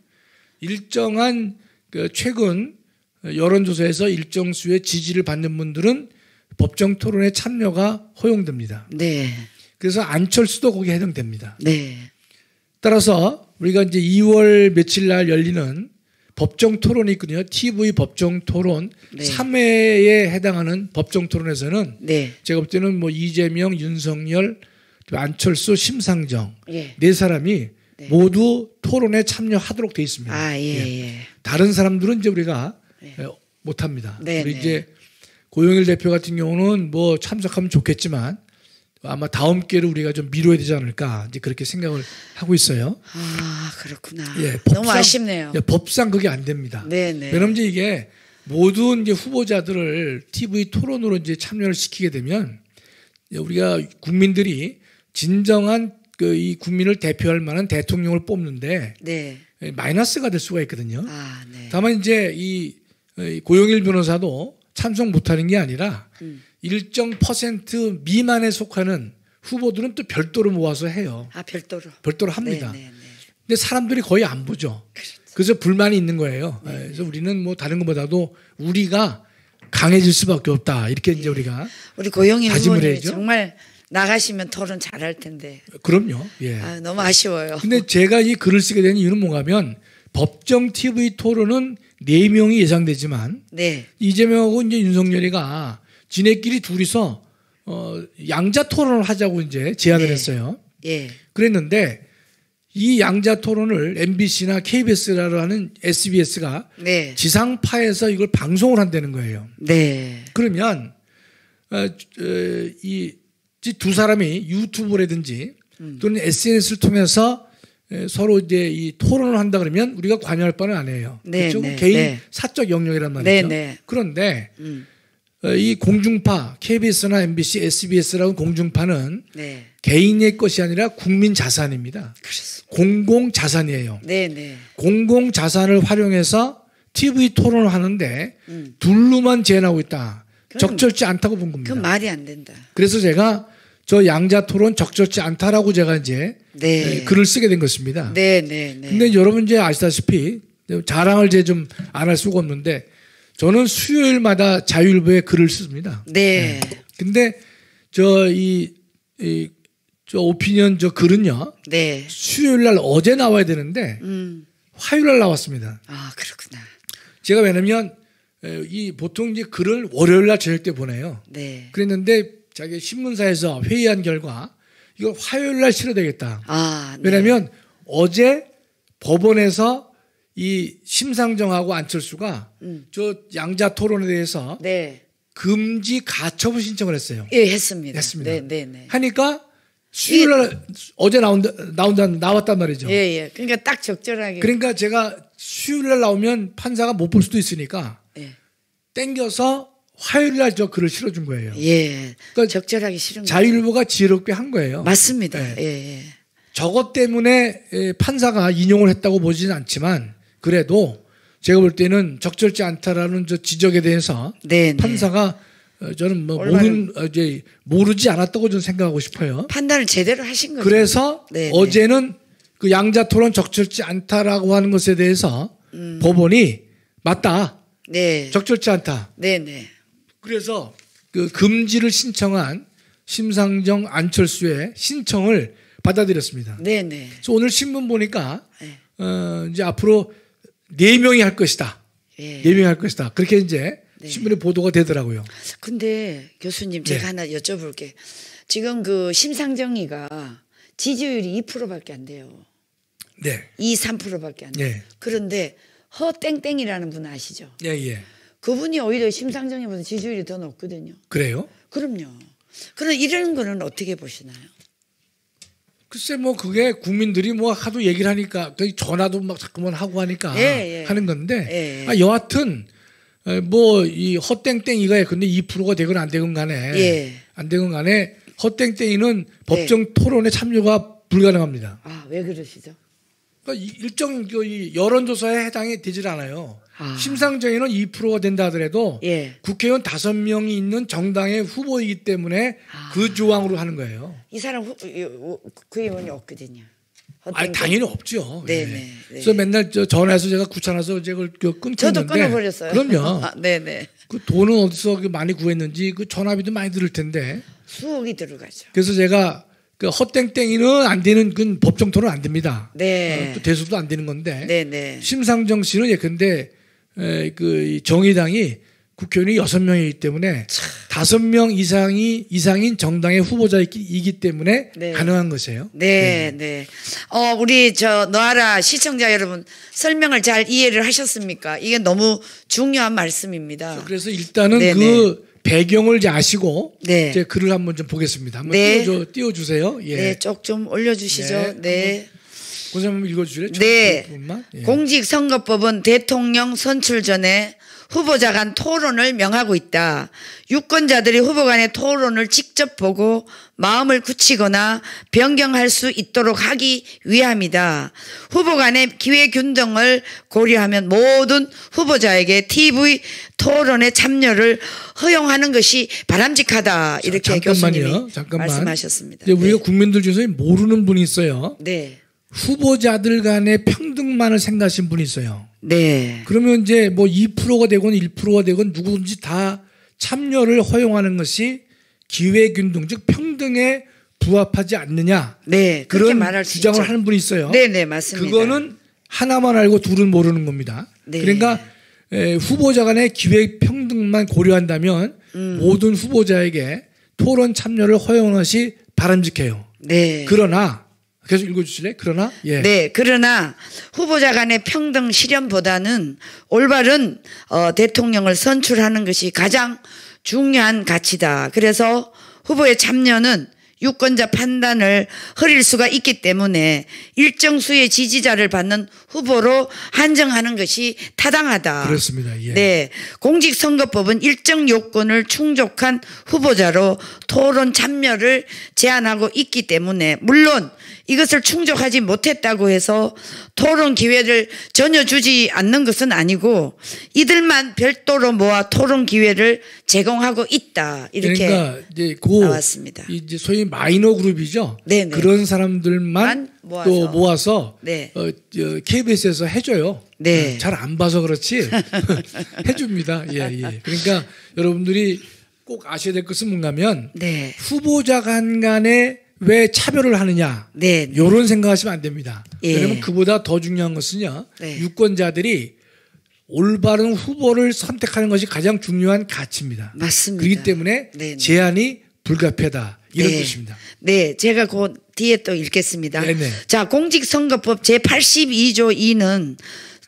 일정한 최근 여론조사에서 일정 수의 지지를 받는 분들은 법정 토론에 참여가 허용됩니다. 네, 그래서 안철수도 거기에 해당됩니다. 네, 따라서 우리가 이제 2월 며칠 날 열리는 법정 토론이 있거든요. TV 법정 토론 네. 3회에 해당하는 법정 토론에서는 네, 제가 볼 때는 뭐 이재명, 윤석열, 안철수, 심상정 예. 네 사람이 네. 모두 토론에 참여하도록 돼 있습니다. 아, 예, 예. 다른 사람들은 이제 우리가 네. 못합니다. 네, 우리 네. 이제 고영일 대표 같은 경우는 뭐 참석하면 좋겠지만 아마 다음 기회를 우리가 좀 미뤄야 되지 않을까 이제 그렇게 생각을 하고 있어요. 아, 그렇구나. 예, 너무 아쉽네요. 예, 법상 그게 안 됩니다. 네, 네. 왜냐면 이제 이게 모든 이제 후보자들을 TV 토론으로 이제 참여를 시키게 되면 우리가 국민들이 진정한 이 국민을 대표할 만한 대통령을 뽑는데 네. 마이너스가 될 수가 있거든요. 아, 네. 다만 이제 이 고영일 변호사도 참석 못하는 게 아니라 일정 퍼센트 미만에 속하는 후보들은 또 별도로 모아서 해요. 아, 별도로. 별도로 합니다. 네, 네, 네. 근데 사람들이 거의 안 보죠. 그래서 불만이 있는 거예요. 그래서 우리는 뭐 다른 것보다도 우리가 강해질 수밖에 없다. 이렇게 이제 우리가 우리 고영일 다짐을 후보님 해야죠. 정말 나가시면 토론 잘할 텐데. 그럼요. 예. 아, 너무 아쉬워요. 근데 제가 이 글을 쓰게 된 이유는 뭔가면 법정 TV 토론은 4명이 예상되지만 네. 이재명하고 이제 윤석열이가 지네끼리 둘이서 양자 토론을 하자고 이제 제안을 네. 했어요. 예. 그랬는데 이 양자 토론을 MBC나 KBS라는 SBS가 네. 지상파에서 이걸 방송을 한다는 거예요. 네. 그러면 이 두 사람이 유튜브라든지 또는 SNS를 통해서 서로 이제 이 토론을 한다 그러면 우리가 관여할 바는 아니에요. 네, 그렇죠? 네, 개인 네. 사적 영역이란 말이죠. 네, 네. 그런데 이 공중파 KBS나 MBC, SBS라는 공중파는 네. 개인의 것이 아니라 국민 자산입니다. 공공 자산이에요. 네, 네. 공공 자산을 활용해서 TV 토론을 하는데 둘로만 제한하고 있다. 적절치 않다고 본 겁니다. 그건 말이 안 된다. 그래서 제가 저 양자 토론 적절치 않다라고 제가 이제 네. 글을 쓰게 된 것입니다. 네, 네, 네. 근데 여러분 이제 아시다시피 자랑을 제 좀 안 할 수가 없는데 저는 수요일마다 자율부에 글을 씁니다. 네. 근데 저 오피니언 저 글은요. 네. 수요일 날 어제 나와야 되는데 화요일 날 나왔습니다. 아, 그렇구나. 제가 왜냐면 이 보통 이제 글을 월요일 날 저녁 때 보내요. 네. 그랬는데 자기 신문사에서 회의한 결과 이거 화요일 날 치러야 되겠다. 아, 네. 왜냐하면 어제 법원에서 이 심상정하고 안철수가 저 양자 토론에 대해서 네. 금지 가처분 신청을 했어요. 예, 했습니다. 했습니다. 네, 네, 네. 하니까 수요일 날 어제 나왔단 말이죠. 예, 예. 그러니까 딱 적절하게. 그러니까 제가 수요일 날 나오면 판사가 못 볼 수도 있으니까 예. 땡겨서 화요일 날 저 글을 실어준 거예요. 예. 그러니까 적절하게 실은 자유일보가 지혜롭게 한 거예요. 맞습니다. 네. 예, 예. 저것 때문에 판사가 인용을 했다고 보지는 않지만 그래도 제가 볼 때는 적절치 않다라는 저 지적에 대해서 네, 네. 판사가 저는 뭐 모르지 않았다고 저는 생각하고 싶어요. 판단을 제대로 하신 거죠. 그래서 네, 네. 어제는 그 양자 토론 적절치 않다라고 하는 것에 대해서 법원이 맞다. 네. 적절치 않다. 네, 네. 그래서 그 금지를 신청한 심상정 안철수의 신청을 받아들였습니다. 네, 네. 그래서 오늘 신문 보니까 네. 이제 앞으로 4명이 할 것이다. 예. 4명이 할 것이다. 그렇게 이제 네. 신문에 보도가 되더라고요. 근데 교수님 제가 네. 하나 여쭤볼게. 지금 그 심상정이가 지지율이 2%밖에 안 돼요. 네. 2, 3%밖에 안 돼요. 네. 그런데 허땡땡이라는 분 아시죠? 예, 예. 그분이 오히려 심상정이보다 지지율이 더 높거든요. 그래요? 그럼요. 그럼 이런 거는 어떻게 보시나요? 글쎄 뭐 그게 국민들이 뭐 하도 얘기를 하니까 전화도 막 자꾸만 하고 하니까 예, 예. 하는 건데 예. 여하튼 뭐 이 헛땡땡이가 근데 2%가 되건 안 되건 간에 예. 안 되건 간에 헛땡땡이는 법정 토론에 참여가 불가능합니다. 아, 왜 그러시죠? 그러니까 일정 이 여론조사에 해당이 되질 않아요. 아. 심상정에는 2%가 된다 하더라도 예. 국회의원 5명이 있는 정당의 후보이기 때문에 그 조항으로 하는 거예요. 이 사람 그 의원이 없거든요. 아니, 당연히 없죠. 네, 예. 네, 네. 그래서 맨날 전화해서 제가 귀찮아서 제가 끊고 저도 있는데 끊어버렸어요. 그럼요. 아, 네, 네. 그 돈은 어디서 많이 구했는지 그 전화비도 많이 들을 텐데. 수억이 들어가죠. 그래서 제가 그 헛땡땡이는 안 되는 그 법정 토론 안 됩니다. 네. 또 대수도 안 되는 건데. 네, 네. 심상정 씨는 예컨대 그 정의당이 국회의원이 6명이기 때문에 5명 이상인 정당의 후보자이기 때문에 네. 가능한 것이에요. 네, 네. 우리 너하라 시청자 여러분 설명을 잘 이해를 하셨습니까? 이게 너무 중요한 말씀입니다. 그래서 일단은 네, 그 배경을 이제 아시고 네. 이제 글을 한번 좀 보겠습니다. 한번 네. 띄워주세요. 예. 네, 쪽 좀 올려주시죠. 네. 고생 한번 읽어주실래요? 네. 조금만? 예. 공직선거법은 대통령 선출 전에 후보자 간 토론을 명하고 있다. 유권자들이 후보 간의 토론을 직접 보고 마음을 굳히거나 변경할 수 있도록 하기 위함이다. 후보 간의 기회균등을 고려하면 모든 후보자에게 TV 토론에 참여를 허용하는 것이 바람직하다. 이렇게 교수님이 말씀하셨습니다. 이제 우리가 네. 국민들 중에서 모르는 분이 있어요. 네. 후보자들 간의 평등만을 생각하신 분이 있어요. 네. 그러면 이제 뭐 2%가 되건 1%가 되건 누구든지 다 참여를 허용하는 것이 기회균등 즉 평등에 부합하지 않느냐. 네. 그렇게 그런 말할 수 주장을 있죠. 하는 분이 있어요. 네, 네, 맞습니다. 그거는 하나만 알고 둘은 모르는 겁니다. 네. 그러니까 후보자 간의 기회평등만 고려한다면 모든 후보자에게 토론 참여를 허용하는 것이 바람직해요. 네. 그러나 계속 읽어주실래요? 그러나 예. 네, 그러나 후보자 간의 평등 실현보다는 올바른 대통령을 선출하는 것이 가장 중요한 가치다. 그래서 후보의 참여는 유권자 판단을 흐릴 수가 있기 때문에 일정 수의 지지자를 받는 후보로 한정하는 것이 타당하다. 그렇습니다. 예. 네, 공직선거법은 일정 요건을 충족한 후보자로 토론 참여를 제한하고 있기 때문에 물론 이것을 충족하지 못했다고 해서 토론 기회를 전혀 주지 않는 것은 아니고 이들만 별도로 모아 토론 기회를 제공하고 있다. 이렇게 그러니까 이제 나왔습니다. 이제 소위 마이너 그룹이죠. 네네. 그런 사람들만 또 모아서 네. KBS에서 해줘요. 네. 잘 안 봐서 그렇지 해줍니다. 예, 예. 그러니까 여러분들이 꼭 아셔야 될 것은 뭔가면 네. 후보자 간에 왜 차별을 하느냐. 네. 이런 생각하시면 안 됩니다. 예. 왜냐하면 그보다 더 중요한 것은요. 네. 유권자들이 올바른 후보를 선택하는 것이 가장 중요한 가치입니다. 맞습니다. 그렇기 때문에 네. 제한이 불가피하다. 이런 네. 뜻입니다. 네, 제가 그 뒤에 또 읽겠습니다. 네네. 자, 공직선거법 제82조 2는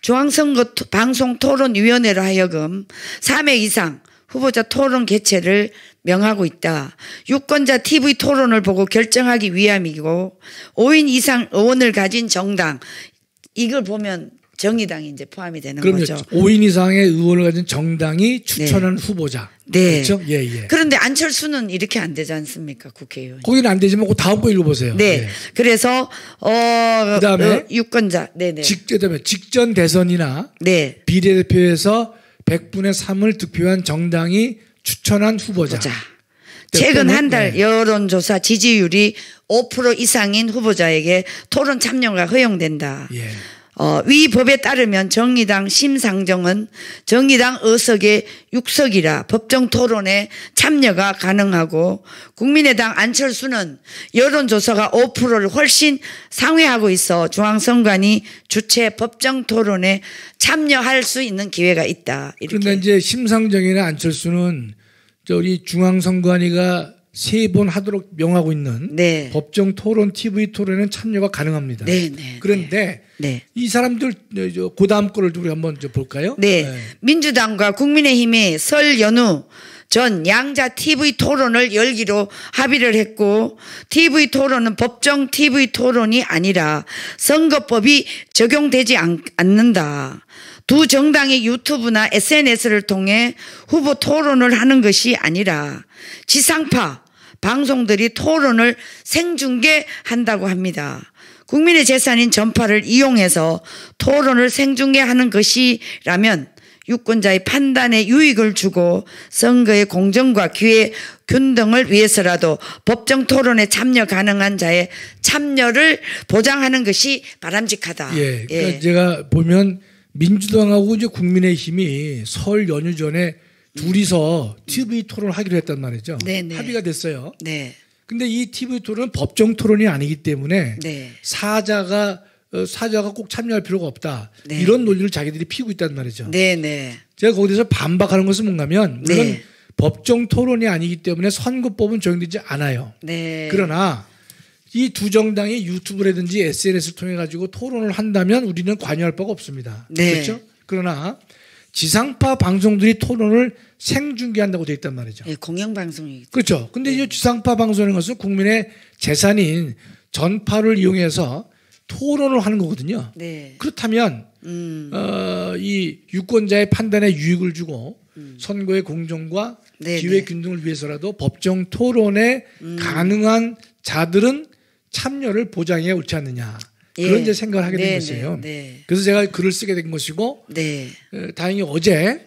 중앙선거 방송토론위원회로 하여금 3회 이상 후보자 토론 개최를 명하고 있다. 유권자 TV 토론을 보고 결정하기 위함이고 5인 이상 의원을 가진 정당, 이걸 보면 정의당이 이제 포함이 되는 그럼요. 거죠. 5인 이상의 의원을 가진 정당이 추천한 후보자. 네. 그렇죠? 예, 예. 그런데 안철수는 이렇게 안 되지 않습니까? 국회의원. 거기는 안 되지만 그 다음 거 읽어보세요. 네. 예. 그래서 그다음에 유권자. 네네. 그다음에 직전 대선이나 네. 비례대표에서 100분의 3을 득표한 정당이 추천한 후보자. 자, 최근 한 달 네. 여론조사 지지율이 5% 이상인 후보자에게 토론 참여가 허용된다. 예. 위 법에 따르면 정의당 심상정은 정의당 의석의 6석이라 법정 토론에 참여가 가능하고 국민의당 안철수는 여론조사가 5%를 훨씬 상회하고 있어 중앙선관위 주최 법정 토론에 참여할 수 있는 기회가 있다. 이렇게. 그런데 이제 심상정이나 안철수는 우리 중앙선관위가 3번 하도록 명하고 있는 네. 법정 토론 TV 토론에는 참여가 가능합니다. 네, 네, 그런데 네. 이 사람들 그 다음 거를 우리 한번 볼까요? 네. 민주당과 국민의힘이 설 연휴 전 양자 TV 토론을 열기로 합의를 했고 TV 토론은 법정 TV 토론이 아니라 선거법이 적용되지 않는다. 두 정당이 유튜브나 SNS를 통해 후보 토론을 하는 것이 아니라 지상파 방송들이 토론을 생중계한다고 합니다. 국민의 재산인 전파를 이용해서 토론을 생중계하는 것이라면 유권자의 판단에 유익을 주고 선거의 공정과 기회 균등을 위해서라도 법정 토론에 참여 가능한 자의 참여를 보장하는 것이 바람직하다. 예. 그러니까 제가 보면 민주당하고 이제 국민의힘이 설 연휴 전에 둘이서 TV 토론을 하기로 했단 말이죠. 네네. 합의가 됐어요. 네. 근데 이 TV 토론은 법정 토론이 아니기 때문에 네. 사자가 꼭 참여할 필요가 없다. 네. 이런 논리를 자기들이 피우고 있단 말이죠. 네, 네. 제가 거기서 반박하는 것은 뭔가면 물론 네. 법정 토론이 아니기 때문에 선거법은 적용되지 않아요. 네. 그러나 이 두 정당이 유튜브라든지 SNS를 통해 가지고 토론을 한다면 우리는 관여할 바가 없습니다. 네. 그렇죠? 그러나 지상파 방송들이 토론을 생중계한다고 되어 있단 말이죠. 네, 공영방송이. 그렇죠. 근데 이 지상파 방송이라는 것은 국민의 재산인 전파를 이용해서 토론을 하는 거거든요. 네. 그렇다면 이 유권자의 판단에 유익을 주고 선거의 공정과 네, 기회 네. 균등을 위해서라도 법정 토론에 가능한 자들은 참여를 보장해야 옳지 않느냐. 예. 그런 이제 생각을 하게 된 네, 것이에요. 네. 그래서 제가 글을 쓰게 된 것이고 네. 다행히 어제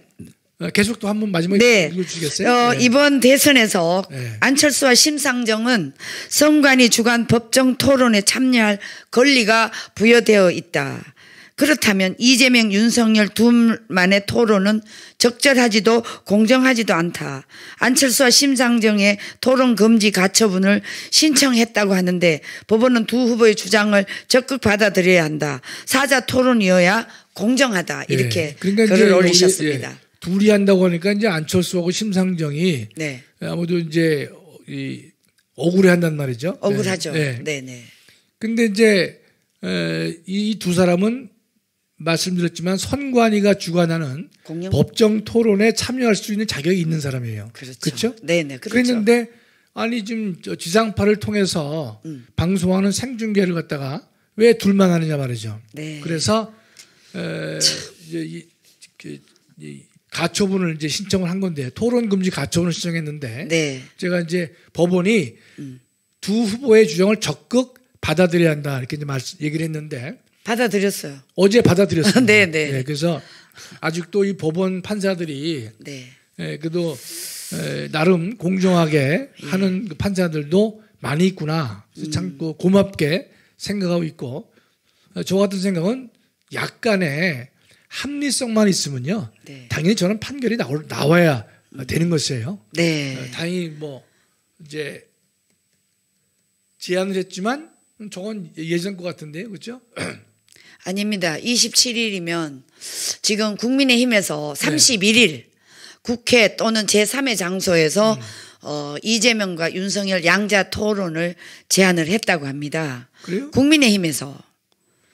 계속 또 한번 마지막에 네. 읽어주시겠어요? 네. 이번 대선에서 네. 안철수와 심상정은 선관위 주관 법정 토론에 참여할 권리가 부여되어 있다. 그렇다면 이재명, 윤석열 둘만의 토론은 적절하지도 공정하지도 않다. 안철수와 심상정의 토론 금지 가처분을 신청했다고 하는데 법원은 두 후보의 주장을 적극 받아들여야 한다. 사자 토론이어야 공정하다. 이렇게 예. 그러니까 글을 이제 올리셨습니다. 여기, 예. 둘이 한다고 하니까 이제 안철수하고 심상정이 네. 아무도 이제 억울해 한단 말이죠. 억울하죠. 네. 네, 네. 근데 이제 이 두 사람은 말씀드렸지만 선관위가 주관하는 공영- 법정 토론에 참여할 수 있는 자격이 있는 사람이에요. 그렇죠. 그렇죠? 네, 네. 그렇죠. 그랬는데 아니 지금 지상파를 통해서 방송하는 생중계를 갖다가 왜 둘만 하느냐 말이죠. 네. 그래서 이제 이 가처분을 이제 신청을 한 건데 토론 금지 가처분을 신청했는데 네. 제가 이제 법원이 두 후보의 주장을 적극 받아들여야 한다 이렇게 이제 얘기를 했는데 받아들였어요. 어제 받아들였습니다. 네, 네. 예, 그래서 아직도 이 법원 판사들이 네. 그래도 나름 공정하게 하는 그 판사들도 많이 있구나. 참 고맙게 생각하고 있고 저 같은 생각은 약간의 합리성만 있으면요. 네. 당연히 저는 판결이 나와야 되는 것이에요. 네. 다행히 뭐 이제 제안을 했지만 저건 예전 것 같은데요, 그렇죠? 아닙니다. 27일이면 지금 국민의힘에서 31일 국회 또는 제3의 장소에서 이재명과 윤석열 양자 토론을 제안을 했다고 합니다. 그래요? 국민의힘에서.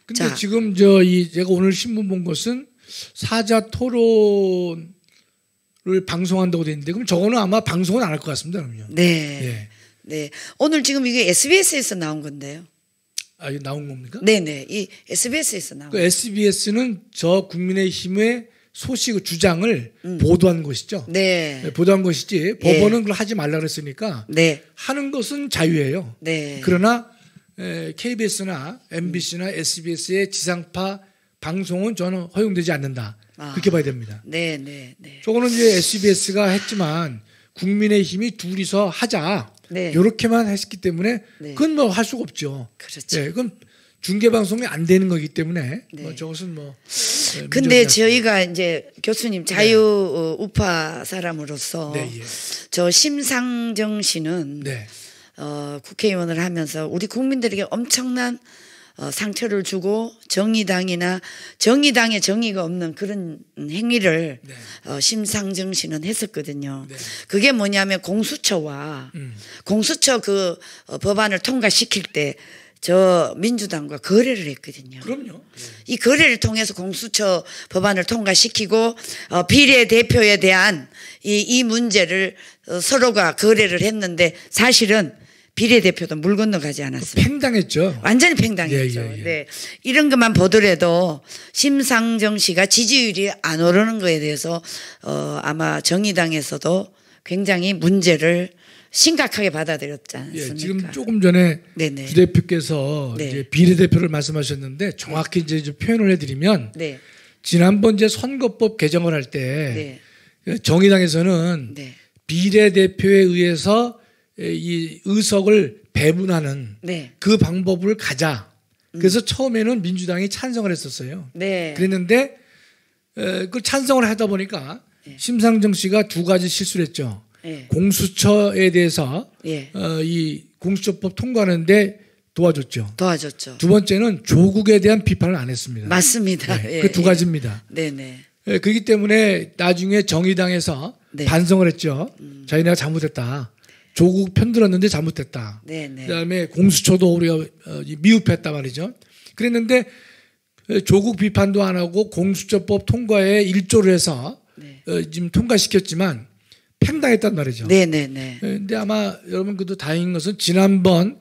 근데 자. 지금 제가 오늘 신문 본 것은 사자 토론을 방송한다고 돼 있는데 그럼 저거는 아마 방송은 안 할 것 같습니다. 그럼요. 네. 예. 네. 오늘 지금 이게 SBS에서 나온 건데요. 아, 이게 나온 겁니까? 네네. 이 SBS에서 나온. 그 SBS는 저 국민의힘의 소식 주장을 보도한 것이죠. 네. 네, 보도한 것이지 법원은 그걸 하지 말라 그랬으니까 네. 하는 것은 자유예요. 네. 그러나 KBS나 MBC나 SBS의 지상파 방송은 저는 허용되지 않는다. 그렇게 봐야 됩니다. 네, 네, 네. 저거는 이제 SBS가 했지만 국민의힘이 둘이서 하자. 네. 이렇게만 했기 때문에 네. 그건 뭐 할 수가 없죠. 그렇죠. 네, 그건 중계 방송이 안 되는 거기 때문에 네. 뭐 저것은 뭐. 근데 저희가 이제 교수님 자유 우파 사람으로서 네, 예. 저 심상정 씨는 네. 국회의원을 하면서 우리 국민들에게 엄청난 상처를 주고 정의당이나 정의당에 정의가 없는 그런 행위를 네. 심상정 씨는 했었거든요. 네. 그게 뭐냐면 공수처와 공수처 그 법안을 통과시킬 때 저 민주당과 거래를 했거든요. 그럼요. 이 거래를 통해서 공수처 법안을 통과시키고 비례대표에 대한 이 문제를 서로가 거래를 했는데 사실은 비례대표도 물 건너가지 않았습니다. 팽당했죠. 완전히 팽당했죠. 예, 예, 예. 네. 이런 것만 보더라도 심상정 씨가 지지율이 안 오르는 거에 대해서 아마 정의당에서도 굉장히 문제를 심각하게 받아들였지 않습니까? 예, 지금 조금 전에 네네. 주 대표께서 네. 이제 비례대표를 말씀하셨는데 정확히 이제 좀 표현을 해드리면 네. 지난번 이제 선거법 개정을 할 때 네. 정의당에서는 네. 비례대표에 의해서 이 의석을 배분하는 네. 그 방법을 가자. 그래서 처음에는 민주당이 찬성을 했었어요. 네. 그랬는데 그 찬성을 하다 보니까 심상정 씨가 두 가지 실수를 했죠. 예. 공수처에 대해서 예. 이 공수처법 통과하는데 도와줬죠. 도와줬죠. 두 번째는 조국에 대한 비판을 안 했습니다. 맞습니다. 네, 예. 그 두 가지입니다. 네네. 그렇기 때문에 나중에 정의당에서 네. 반성을 했죠. 자기네가 잘못했다. 조국 편들었는데 잘못했다. 네네. 그다음에 공수처도 우리가 미흡했다 말이죠. 그랬는데 조국 비판도 안 하고 공수처법 통과에 일조를 해서 네. 지금 통과시켰지만 팽당했단 말이죠. 네네네. 근데 아마 여러분 그래도 다행인 것은 지난번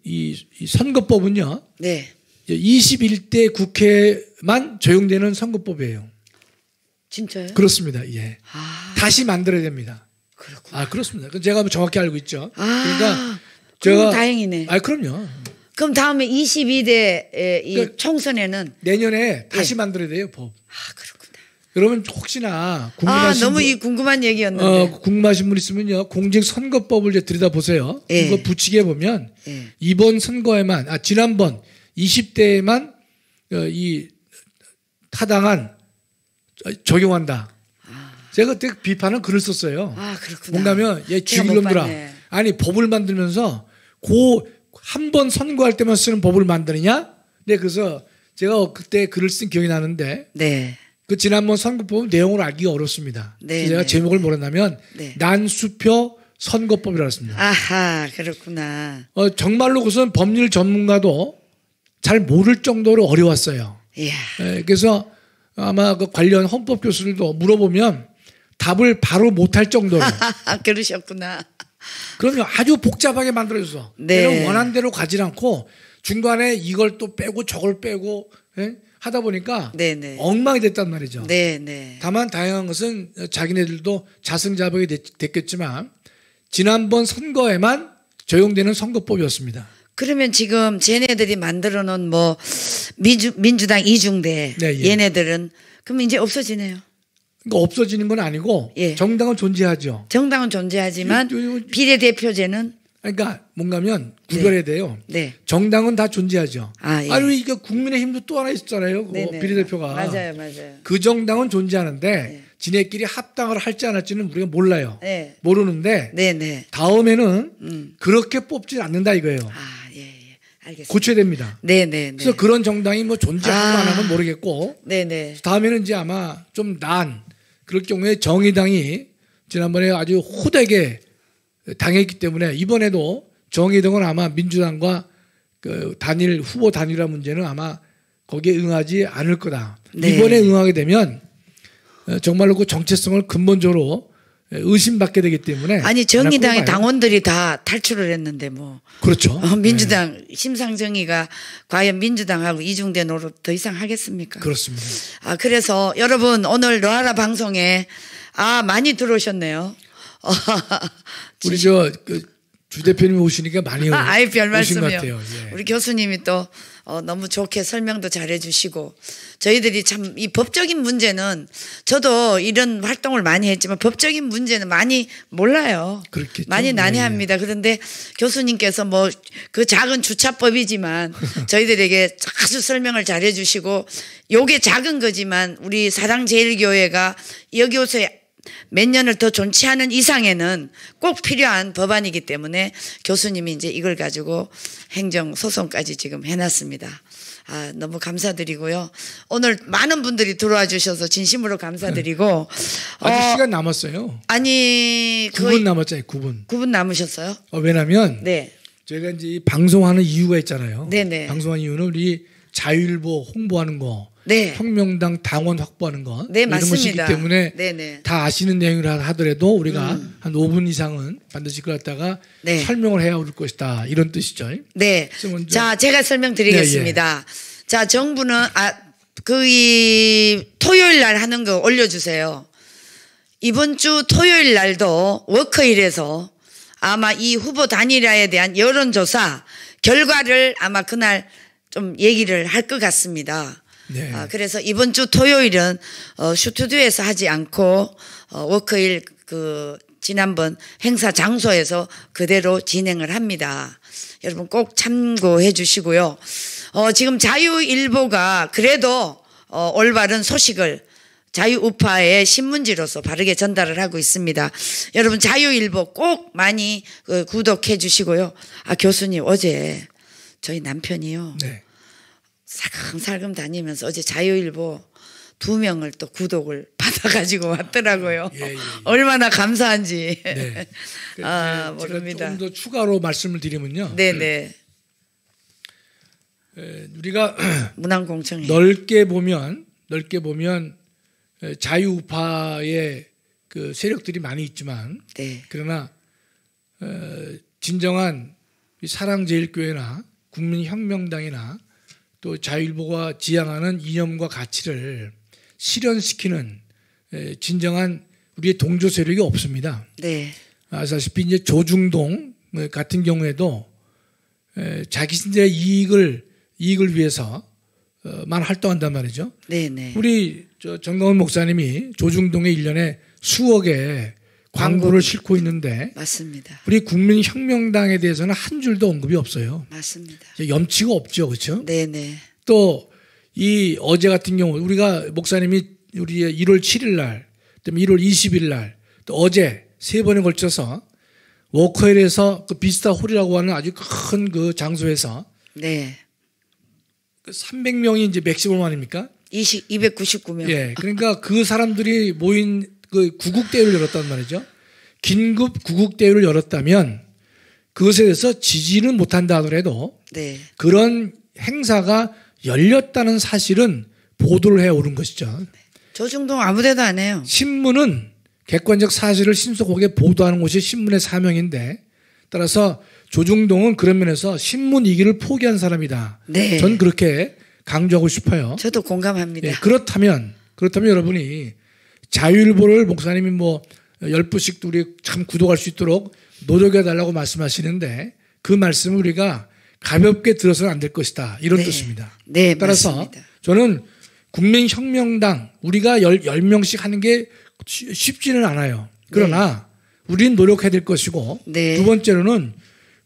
이 선거법은요. 네. 21대 국회만 적용되는 선거법이에요. 진짜요? 그렇습니다. 예. 아, 다시 만들어야 됩니다. 그렇구나. 아, 그렇습니다. 제가 정확히 알고 있죠. 아, 그러니까 그럼 다행이네. 아, 그럼요. 그럼 다음에 22대 이 그러니까 총선에는 내년에 다시 만들어야 돼요, 법. 아, 그렇구나. 여러분 혹시나 아, 궁금하신 너무 분, 이 궁금한 얘기였는데. 궁금하신 분 있으면요. 공직선거법을 이제 들여다보세요. 예. 이거 붙이게 보면 예. 이번 선거에만 지난번 20대에만 이 타당한 적용한다. 제가 그때 비판은 글을 썼어요. 아, 그렇구나. 뭔가면 얘 제가 못 죽일놈들아. 봤네. 아니 법을 만들면서 한 번 선거할 때만 쓰는 법을 만드느냐? 네, 그래서 제가 그때 글을 쓴 기억이 나는데 네. 그 지난번 선거법 내용을 알기가 어렵습니다. 네, 그래서 제가 네, 제목을 뭐랬냐면 네. 난수표 선거법이라고 했습니다. 아하, 그렇구나. 정말로 그것은 법률 전문가도 잘 모를 정도로 어려웠어요. 이야. 그래서 아마 그 관련 헌법 교수들도 물어보면 답을 바로 못할 정도로 그러셨구나. 그러면 아주 복잡하게 만들어줘서 네. 내가 원하는 대로 가지 않고 중간에 이걸 또 빼고 저걸 빼고 하다 보니까 네네. 엉망이 됐단 말이죠. 네네. 다만 다양한 것은 자기네들도 자승자박이 됐겠지만 지난번 선거에만 적용되는 선거법이었습니다. 그러면 지금 쟤네들이 만들어 놓은 뭐 민주당 이중대 네, 예. 얘네들은 그럼 이제 없어지네요. 그러니까 없어지는 건 아니고 예. 정당은 존재하죠. 정당은 존재하지만 요- 비례대표제는 그러니까 뭔가면 구별해야 돼요. 네. 정당은 다 존재하죠. 아, 예. 아니 이게 국민의힘도 또 하나 있었잖아요. 그거 네네. 비례대표가. 맞아요, 맞아요. 그 정당은 존재하는데 네. 지네끼리 합당을 할지 안 할지는 우리가 몰라요. 네. 모르는데 네네. 다음에는 그렇게 뽑지 않는다 이거예요. 아, 예, 예. 알겠습니다. 고쳐야 됩니다. 네네네. 그래서 그런 정당이 뭐 존재하고 아. 안 하면 모르겠고 네네. 다음에는 이제 아마 좀 나은 그럴 경우에 정의당이 지난번에 아주 호되게 당했기 때문에 이번에도 정의당은 아마 민주당과 그 단일 후보 단일화 문제는 아마 거기에 응하지 않을 거다. 네. 이번에 응하게 되면 정말로 그 정체성을 근본적으로 의심받게 되기 때문에 아니 정의당의 당원들이 다 탈출을 했는데 뭐 그렇죠. 민주당 심상정의가 과연 민주당하고 이중대 노릇 더 이상 하겠습니까? 그렇습니다. 그래서 여러분 오늘 로하라 방송에 많이 들어오셨네요. 우리 주 대표님 오시니까 많이 아이 별 오신 것 말씀이요. 같아요. 예. 우리 교수님이 또 너무 좋게 설명도 잘해주시고 저희들이 참 이 법적인 문제는 저도 이런 활동을 많이 했지만 법적인 문제는 많이 몰라요. 그렇겠죠. 많이 난해합니다. 그런데 교수님께서 뭐 그 작은 주차법이지만 저희들에게 아주 설명을 잘해주시고 요게 작은 거지만 우리 사랑제일교회가 여기서 몇 년을 더 존치하는 이상에는 꼭 필요한 법안이기 때문에 교수님이 이제 이걸 가지고 행정소송까지 지금 해놨습니다. 너무 감사드리고요. 오늘 많은 분들이 들어와 주셔서 진심으로 감사드리고. 아직 시간 남았어요. 아니. 9분 남았잖아요. 9분. 9분 남으셨어요? 왜냐면. 네. 저희가 이제 이 방송하는 이유가 있잖아요. 네네. 방송하는 이유는 우리 자유일보 홍보하는 거. 네. 혁명당 당원 확보하는 거. 네, 이런 맞습니다. 것이기 때문에 네네. 다 아시는 내용이라 하더라도 우리가 한 5분 이상은 반드시 그걸 갖다가 네. 설명을 해야 올 것이다. 이런 뜻이죠. 네. 자, 제가 설명드리겠습니다. 네, 예. 자, 정부는 이 토요일 날 하는 거 올려주세요. 이번 주 토요일 날도 워커힐에서 아마 이 후보 단일화에 대한 여론조사 결과를 아마 그날 좀 얘기를 할 것 같습니다. 네. 그래서 이번 주 토요일은 스튜디오에서 하지 않고 워커힐 그 지난번 행사 장소에서 그대로 진행을 합니다. 여러분 꼭 참고해 주시고요. 지금 자유일보가 그래도 올바른 소식을 자유우파의 신문지로서 바르게 전달을 하고 있습니다. 여러분 자유일보 꼭 많이 구독해 주시고요. 교수님 어제 저희 남편이요. 네. 살금살금 다니면서 어제 자유일보 2명을 또 구독을 받아가지고 왔더라고요. 예. 얼마나 감사한지. 네. 모릅니다. 조금 더 추가로 말씀을 드리면요. 네네. 우리가 문안공청회 넓게 보면 자유우파의 그 세력들이 많이 있지만 네. 그러나 진정한 사랑제일교회나 국민혁명당이나 또 자유일보가 지향하는 이념과 가치를 실현시키는 진정한 우리의 동조 세력이 없습니다. 네. 아시다시피 이제 조중동 같은 경우에도 자기들의 이익을 위해서만 활동한단 말이죠. 네네. 우리 정강훈 목사님이 조중동에 1년에 수억의 광고를 싣고 있는데 맞습니다. 우리 국민혁명당에 대해서는 한 줄도 언급이 없어요. 맞습니다. 염치가 없죠, 그렇죠? 네네. 또 이 어제 같은 경우 우리가 목사님이 우리 1월 7일 날, 그다음에 1월 20일 날, 또 어제 3번에 걸쳐서 워커힐에서 그 비스타 홀이라고 하는 아주 큰 그 장소에서 네. 300명이 이제 맥시멈 아닙니까? 299명. 예. 그러니까 그 사람들이 모인 그 구국대회를 열었단 말이죠. 긴급 구국대회를 열었다면 그것에 대해서 지지는 못한다 하더라도 네. 그런 행사가 열렸다는 사실은 보도를 해 오른 것이죠. 조중동 아무데도 안 해요. 신문은 객관적 사실을 신속하게 보도하는 것이 신문의 사명인데 따라서 조중동은 그런 면에서 신문 이기를 포기한 사람이다. 네. 전 그렇게 강조하고 싶어요. 저도 공감합니다. 예, 그렇다면 여러분이 자유일보를 목사님이 뭐 10부씩 우리 참 구독할 수 있도록 노력해 달라고 말씀하시는데 그 말씀을 우리가 가볍게 들어서는 안 될 것이다. 이런 네. 뜻입니다. 네, 따라서 맞습니다. 저는 국민혁명당 우리가 10명씩 하는 게 쉽지는 않아요. 그러나 우리는 노력해야 될 것이고 네. 두 번째로는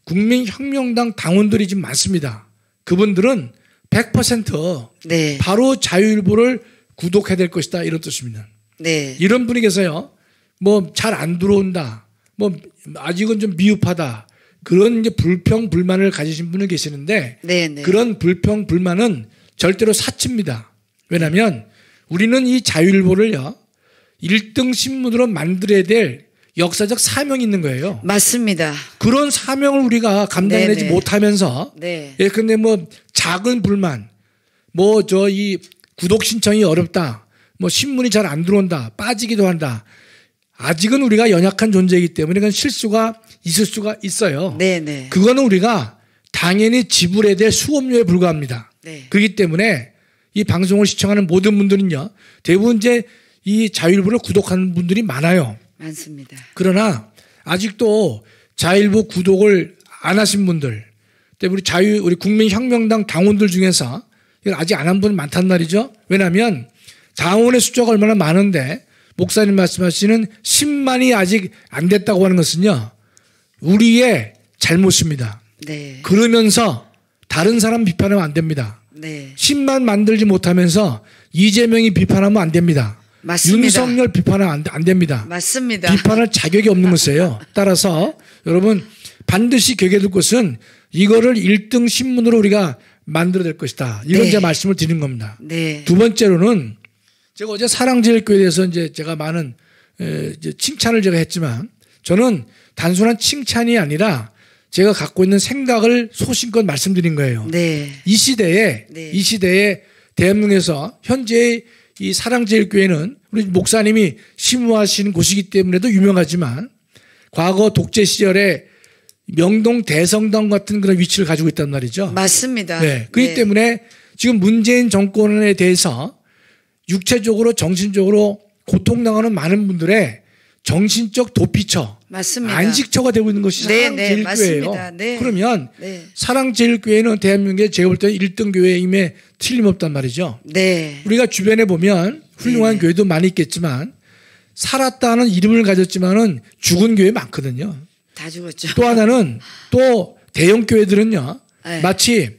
국민혁명당 당원들이 지금 많습니다. 그분들은 100% 네. 바로 자유일보를 구독해야 될 것이다. 이런 뜻입니다. 네. 이런 분이 계세요. 뭐 잘 안 들어온다. 뭐 아직은 좀 미흡하다. 그런 이제 불평 불만을 가지신 분이 계시는데 네네. 그런 불평 불만은 절대로 사치입니다. 왜냐하면 우리는 이 자유일보를요 1등 신문으로 만들어야 될 역사적 사명이 있는 거예요. 맞습니다. 그런 사명을 우리가 감당해내지 네네. 못하면서 네. 예, 근데 뭐 작은 불만, 뭐 저 이 구독 신청이 어렵다, 뭐 신문이 잘 안 들어온다, 빠지기도 한다. 아직은 우리가 연약한 존재이기 때문에 그건 실수가 있을 수가 있어요. 네네. 그거는 우리가 당연히 지불해야 될 수업료에 불과합니다. 네. 그렇기 때문에 이 방송을 시청하는 모든 분들은요, 대부분 이제 이 자유일보를 구독하는 분들이 많아요. 많습니다. 그러나 아직도 자유일보 구독을 안 하신 분들, 우리 국민혁명당 당원들 중에서 이걸 아직 안 한 분 많단 말이죠. 왜냐하면 당원의 숫자가 얼마나 많은데 목사님 말씀하시는 10만이 아직 안 됐다고 하는 것은요, 우리의 잘못입니다. 네. 그러면서 다른 사람 비판하면 안 됩니다. 네. 10만 만들지 못하면서 이재명이 비판하면 안 됩니다. 맞습니다. 윤석열 비판하면 안 됩니다. 맞습니다. 비판할 자격이 없는 것이에요. 따라서 여러분 반드시 기억해야 될 것은 이거를 1등 신문으로 우리가 만들어야 될 것이다. 이런 네. 제 말씀을 드린 겁니다. 네. 두 번째로는 제가 어제 사랑제일교회에 대해서 이제 제가 많은 이제 칭찬을 제가 했지만 저는 단순한 칭찬이 아니라 제가 갖고 있는 생각을 소신껏 말씀드린 거예요. 네. 이 시대에 대한민국에서 현재 이 사랑제일교회는 우리 목사님이 심우하신 곳이기 때문에도 유명하지만 과거 독재 시절에 명동 대성당 같은 그런 위치를 가지고 있단 말이죠. 맞습니다. 네. 그렇기 때문에 지금 문재인 정권에 대해서 육체적으로 정신적으로 고통당하는 많은 분들의 정신적 도피처, 맞습니다. 안식처가 되고 있는 것이 네, 사랑제일교회예요. 맞습니다. 네. 그러면 네. 사랑제일교회는 대한민국에 제가 볼 때는 1등 교회임에 틀림없단 말이죠. 네. 우리가 주변에 보면 훌륭한 네. 교회도 많이 있겠지만 살았다는 이름을 가졌지만은 죽은 교회 많거든요. 다 죽었죠. 또 하나는 또 대형 교회들은요, 네. 마치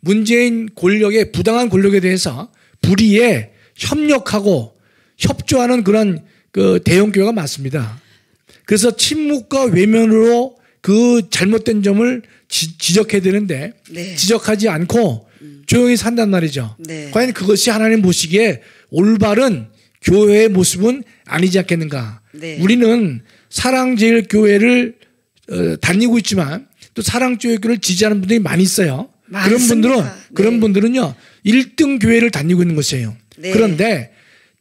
문재인 권력의 부당한 권력에 대해서 불의에 협력하고 협조하는 그런 그 대형 교회가 많습니다. 그래서 침묵과 외면으로 그 잘못된 점을 지적해야 되는데 네. 지적하지 않고 조용히 산단 말이죠. 네. 과연 그것이 하나님 보시기에 올바른 교회의 모습은 아니지 않겠는가. 네. 우리는 사랑제일교회를 다니고 있지만 또 사랑제일교회를 지지하는 분들이 많이 있어요. 많습니다. 그런 분들은요 1등 교회를 다니고 있는 것이에요. 네. 그런데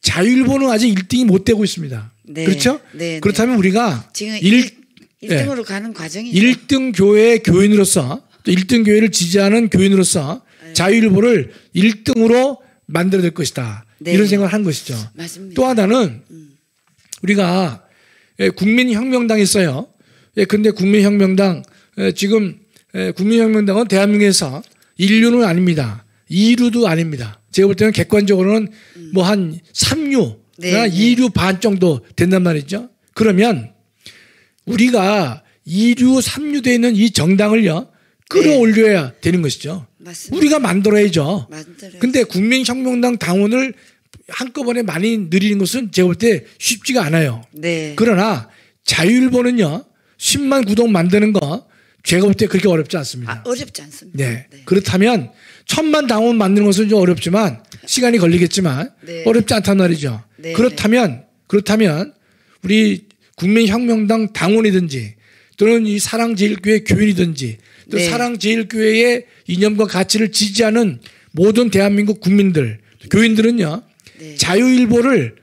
자유일보는 아직 1등이 못 되고 있습니다. 네. 그렇죠? 네. 그렇다면 우리가 지금 1등 1등으로 가는 과정이죠. 1등 교회의 교인으로서 또 1등 교회를 지지하는 교인으로서 자유일보를 1등으로 만들어야 될 것이다. 네. 이런 생각을 한 것이죠. 맞습니다. 또 하나는 우리가 국민혁명당이 있어요. 근데 국민혁명당 지금 국민혁명당은 대한민국에서 1류는 아닙니다. 2류도 아닙니다. 제가 볼 때는 객관적으로는 뭐 한 3류나 네. 2류 반 정도 된단 말이죠. 그러면 우리가 2류, 3류 되어 있는 이 정당을요 끌어올려야 되는 것이죠. 맞습니다. 우리가 만들어야죠. 만들어야죠. 근데 국민혁명당 당원을 한꺼번에 많이 늘리는 것은 제가 볼 때 쉽지가 않아요. 네. 그러나 자유일보는요 10만 구독 만드는 거 제가 볼 때 그렇게 어렵지 않습니다. 어렵지 않습니다. 네. 그렇다면 1000만 당원 만드는 것은 좀 어렵지만 시간이 걸리겠지만 네. 어렵지 않단 말이죠. 네. 그렇다면 우리 국민혁명당 당원이든지 또는 이 사랑제일교회 교인이든지 또 네. 사랑제일교회의 이념과 가치를 지지하는 모든 대한민국 국민들, 교인들은요 네. 자유일보를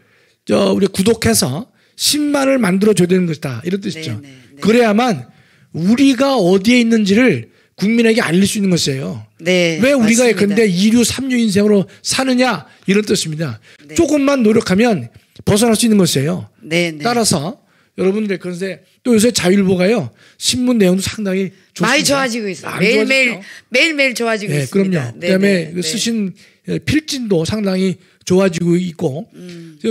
우리 구독해서 10만을 만들어줘야 되는 것이다. 이런 뜻이죠. 네, 네, 네. 그래야만 우리가 어디에 있는지를 국민에게 알릴 수 있는 것이에요. 네. 왜 우리가 맞습니다. 근데 2류, 3류 인생으로 사느냐 이런 뜻입니다. 네. 조금만 노력하면 벗어날 수 있는 것이에요. 네, 네. 따라서 여러분들 그런데 또 요새 자유일보가요 신문 내용도 상당히 좋습니다. 많이 좋아지고 있어요. 많이 좋아졌죠. 매일매일 좋아지고 네, 있습니다. 그럼요. 네, 그다음에 네, 그 네. 쓰신 필진도 상당히 좋아지고 있고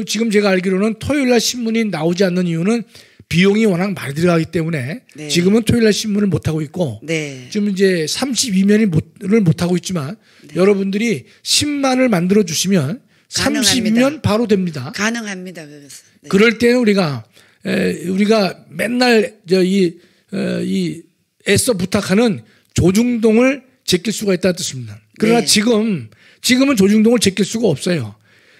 지금 제가 알기로는 토요일날 신문이 나오지 않는 이유는 비용이 워낙 많이 들어가기 때문에 네. 지금은 토요일날 신문을 못 하고 있고 네. 지금 이제 32면을 못 하고 있지만 여러분들이 10만을 만들어 주시면 가능합니다. 30면 바로 됩니다. 가능합니다. 그것은. 네. 그럴 때는 우리가 맨날 이 애써 부탁하는 조중동을 제낄 수가 있다는 뜻입니다. 그러나 네. 지금은 조중동을 제낄 수가 없어요.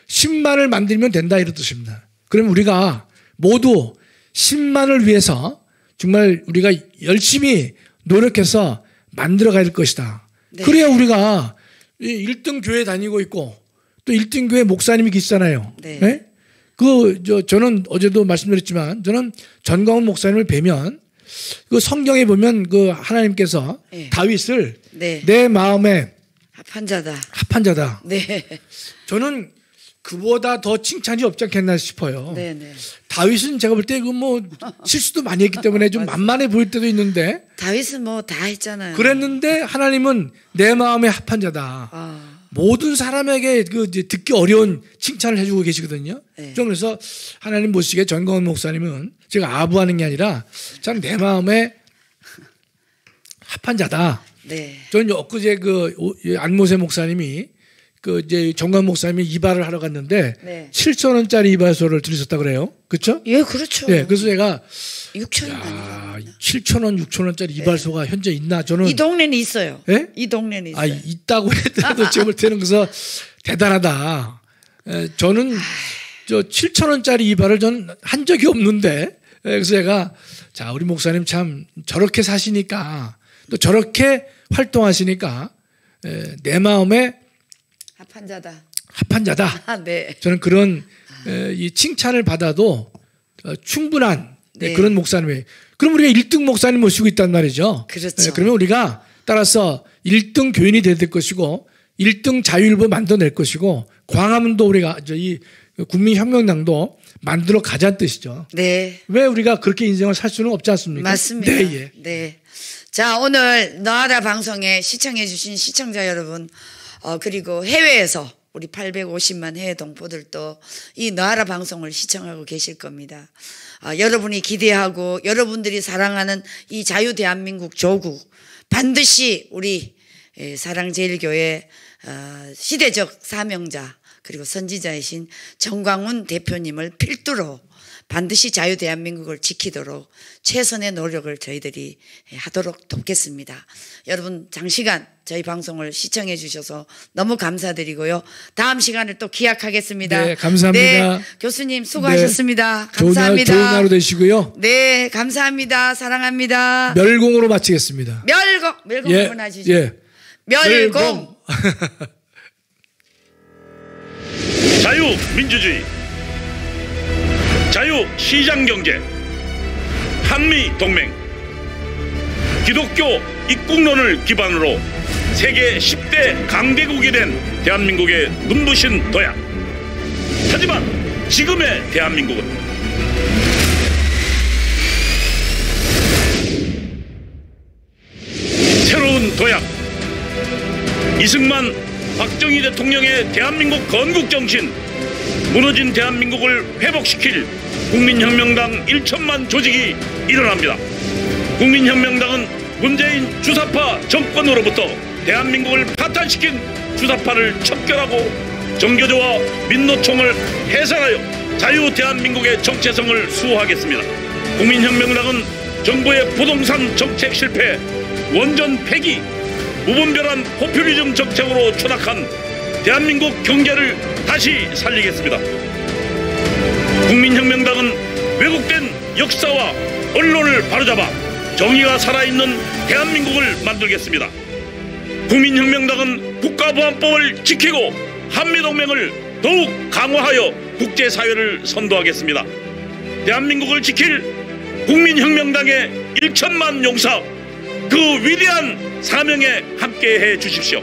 10만을 만들면 된다 이런 뜻입니다. 그러면 우리가 모두 10만을 위해서 정말 우리가 열심히 노력해서 만들어 갈 것이다. 네. 그래야 우리가 1등 교회 다니고 있고 또 1등 교회 목사님이 계시잖아요. 네. 네? 저는 어제도 말씀드렸지만 저는 전광훈 목사님을 뵈면 그 성경에 보면 그 하나님께서 네. 다윗을 네. 내 마음에 합한 자다. 합한 자다. 네. 저는 그보다 더 칭찬이 없지 않겠나 싶어요. 네, 네. 다윗은 제가 볼 때 그 뭐 실수도 많이 했기 때문에 좀 만만해 보일 때도 있는데 다윗은 뭐 다 했잖아요. 그랬는데 하나님은 내 마음에 합한 자다. 아, 모든 사람에게 그 이제 듣기 어려운 칭찬을 해주고 계시거든요. 네. 좀 그래서 하나님 보시기에 전광훈 목사님은 제가 아부하는 게 아니라 참 내 마음에 합한 자다. 네. 저는 엊그제 그 안모세 목사님이 그 이제 전광훈 목사님이 이발을 하러 갔는데 네. 7,000원짜리 이발소를 들으셨다 그래요. 그렇죠? 예, 그렇죠. 네, 그래서 제가 6,000원. 아, 7,000원, 6,000원짜리 이발소가 현재 있나 저는 이 동네는 있어요. 예? 이 동네는 아 있어요. 있다고 해도 제가 볼 때는 그래서 대단하다. 저는 저 7,000원짜리 이발을 전 한 적이 없는데 그래서 제가 자 우리 목사님 참 저렇게 사시니까 또 저렇게 활동하시니까 내 마음에 합한 자다. 합한 자다. 아, 네. 저는 그런 이 칭찬을 받아도 충분한 네. 그런 목사님이에요. 그럼 우리가 1등 목사님 모시고 있단 말이죠. 그렇죠. 그러면 우리가 따라서 1등 교인이 될 것이고 1등 자유일보 만들어낼 것이고 광화문도 우리가 이 국민혁명당도 만들어 가자는 뜻이죠. 네. 왜 우리가 그렇게 인생을 살 수는 없지 않습니까? 맞습니다. 네, 예. 네. 자, 오늘 너하라 방송에 시청해 주신 시청자 여러분 그리고 해외에서 우리 850만 해외 동포들도 이 너하라 방송을 시청하고 계실 겁니다. 여러분이 기대하고 여러분들이 사랑하는 이 자유 대한민국 조국 반드시 우리 사랑제일교회 시대적 사명자 그리고 선지자이신 전광훈 대표님을 필두로 반드시 자유 대한민국을 지키도록 최선의 노력을 저희들이 하도록 돕겠습니다. 여러분 장시간 저희 방송을 시청해 주셔서 너무 감사드리고요. 다음 시간을 또 기약하겠습니다. 네, 감사합니다. 네, 교수님 수고하셨습니다. 네, 감사합니다. 좋은 하루 되시고요. 네, 감사합니다. 사랑합니다. 멸공으로 마치겠습니다. 멸공 예, 한번 하시죠. 예. 멸공. 자유민주주의, 자유시장경제, 한미동맹, 기독교 입국론을 기반으로 세계 10대 강대국이 된 대한민국의 눈부신 도약. 하지만 지금의 대한민국은 새로운 도약, 이승만, 박정희 대통령의 대한민국 건국정신, 무너진 대한민국을 회복시킬 국민혁명당 1천만 조직이 일어납니다. 국민혁명당은 문재인 주사파 정권으로부터 대한민국을 파탄시킨 주사파를 척결하고 정교조와 민노총을 해산하여 자유 대한민국의 정체성을 수호하겠습니다. 국민혁명당은 정부의 부동산 정책 실패, 원전 폐기, 무분별한 포퓰리즘 정책으로 추락한 대한민국 경제를 다시 살리겠습니다. 국민혁명당은 왜곡된 역사와 언론을 바로잡아 정의가 살아있는 대한민국을 만들겠습니다. 국민혁명당은 국가보안법을 지키고 한미동맹을 더욱 강화하여 국제사회를 선도하겠습니다. 대한민국을 지킬 국민혁명당의 1천만 용사, 그 위대한 사명에 함께해 주십시오.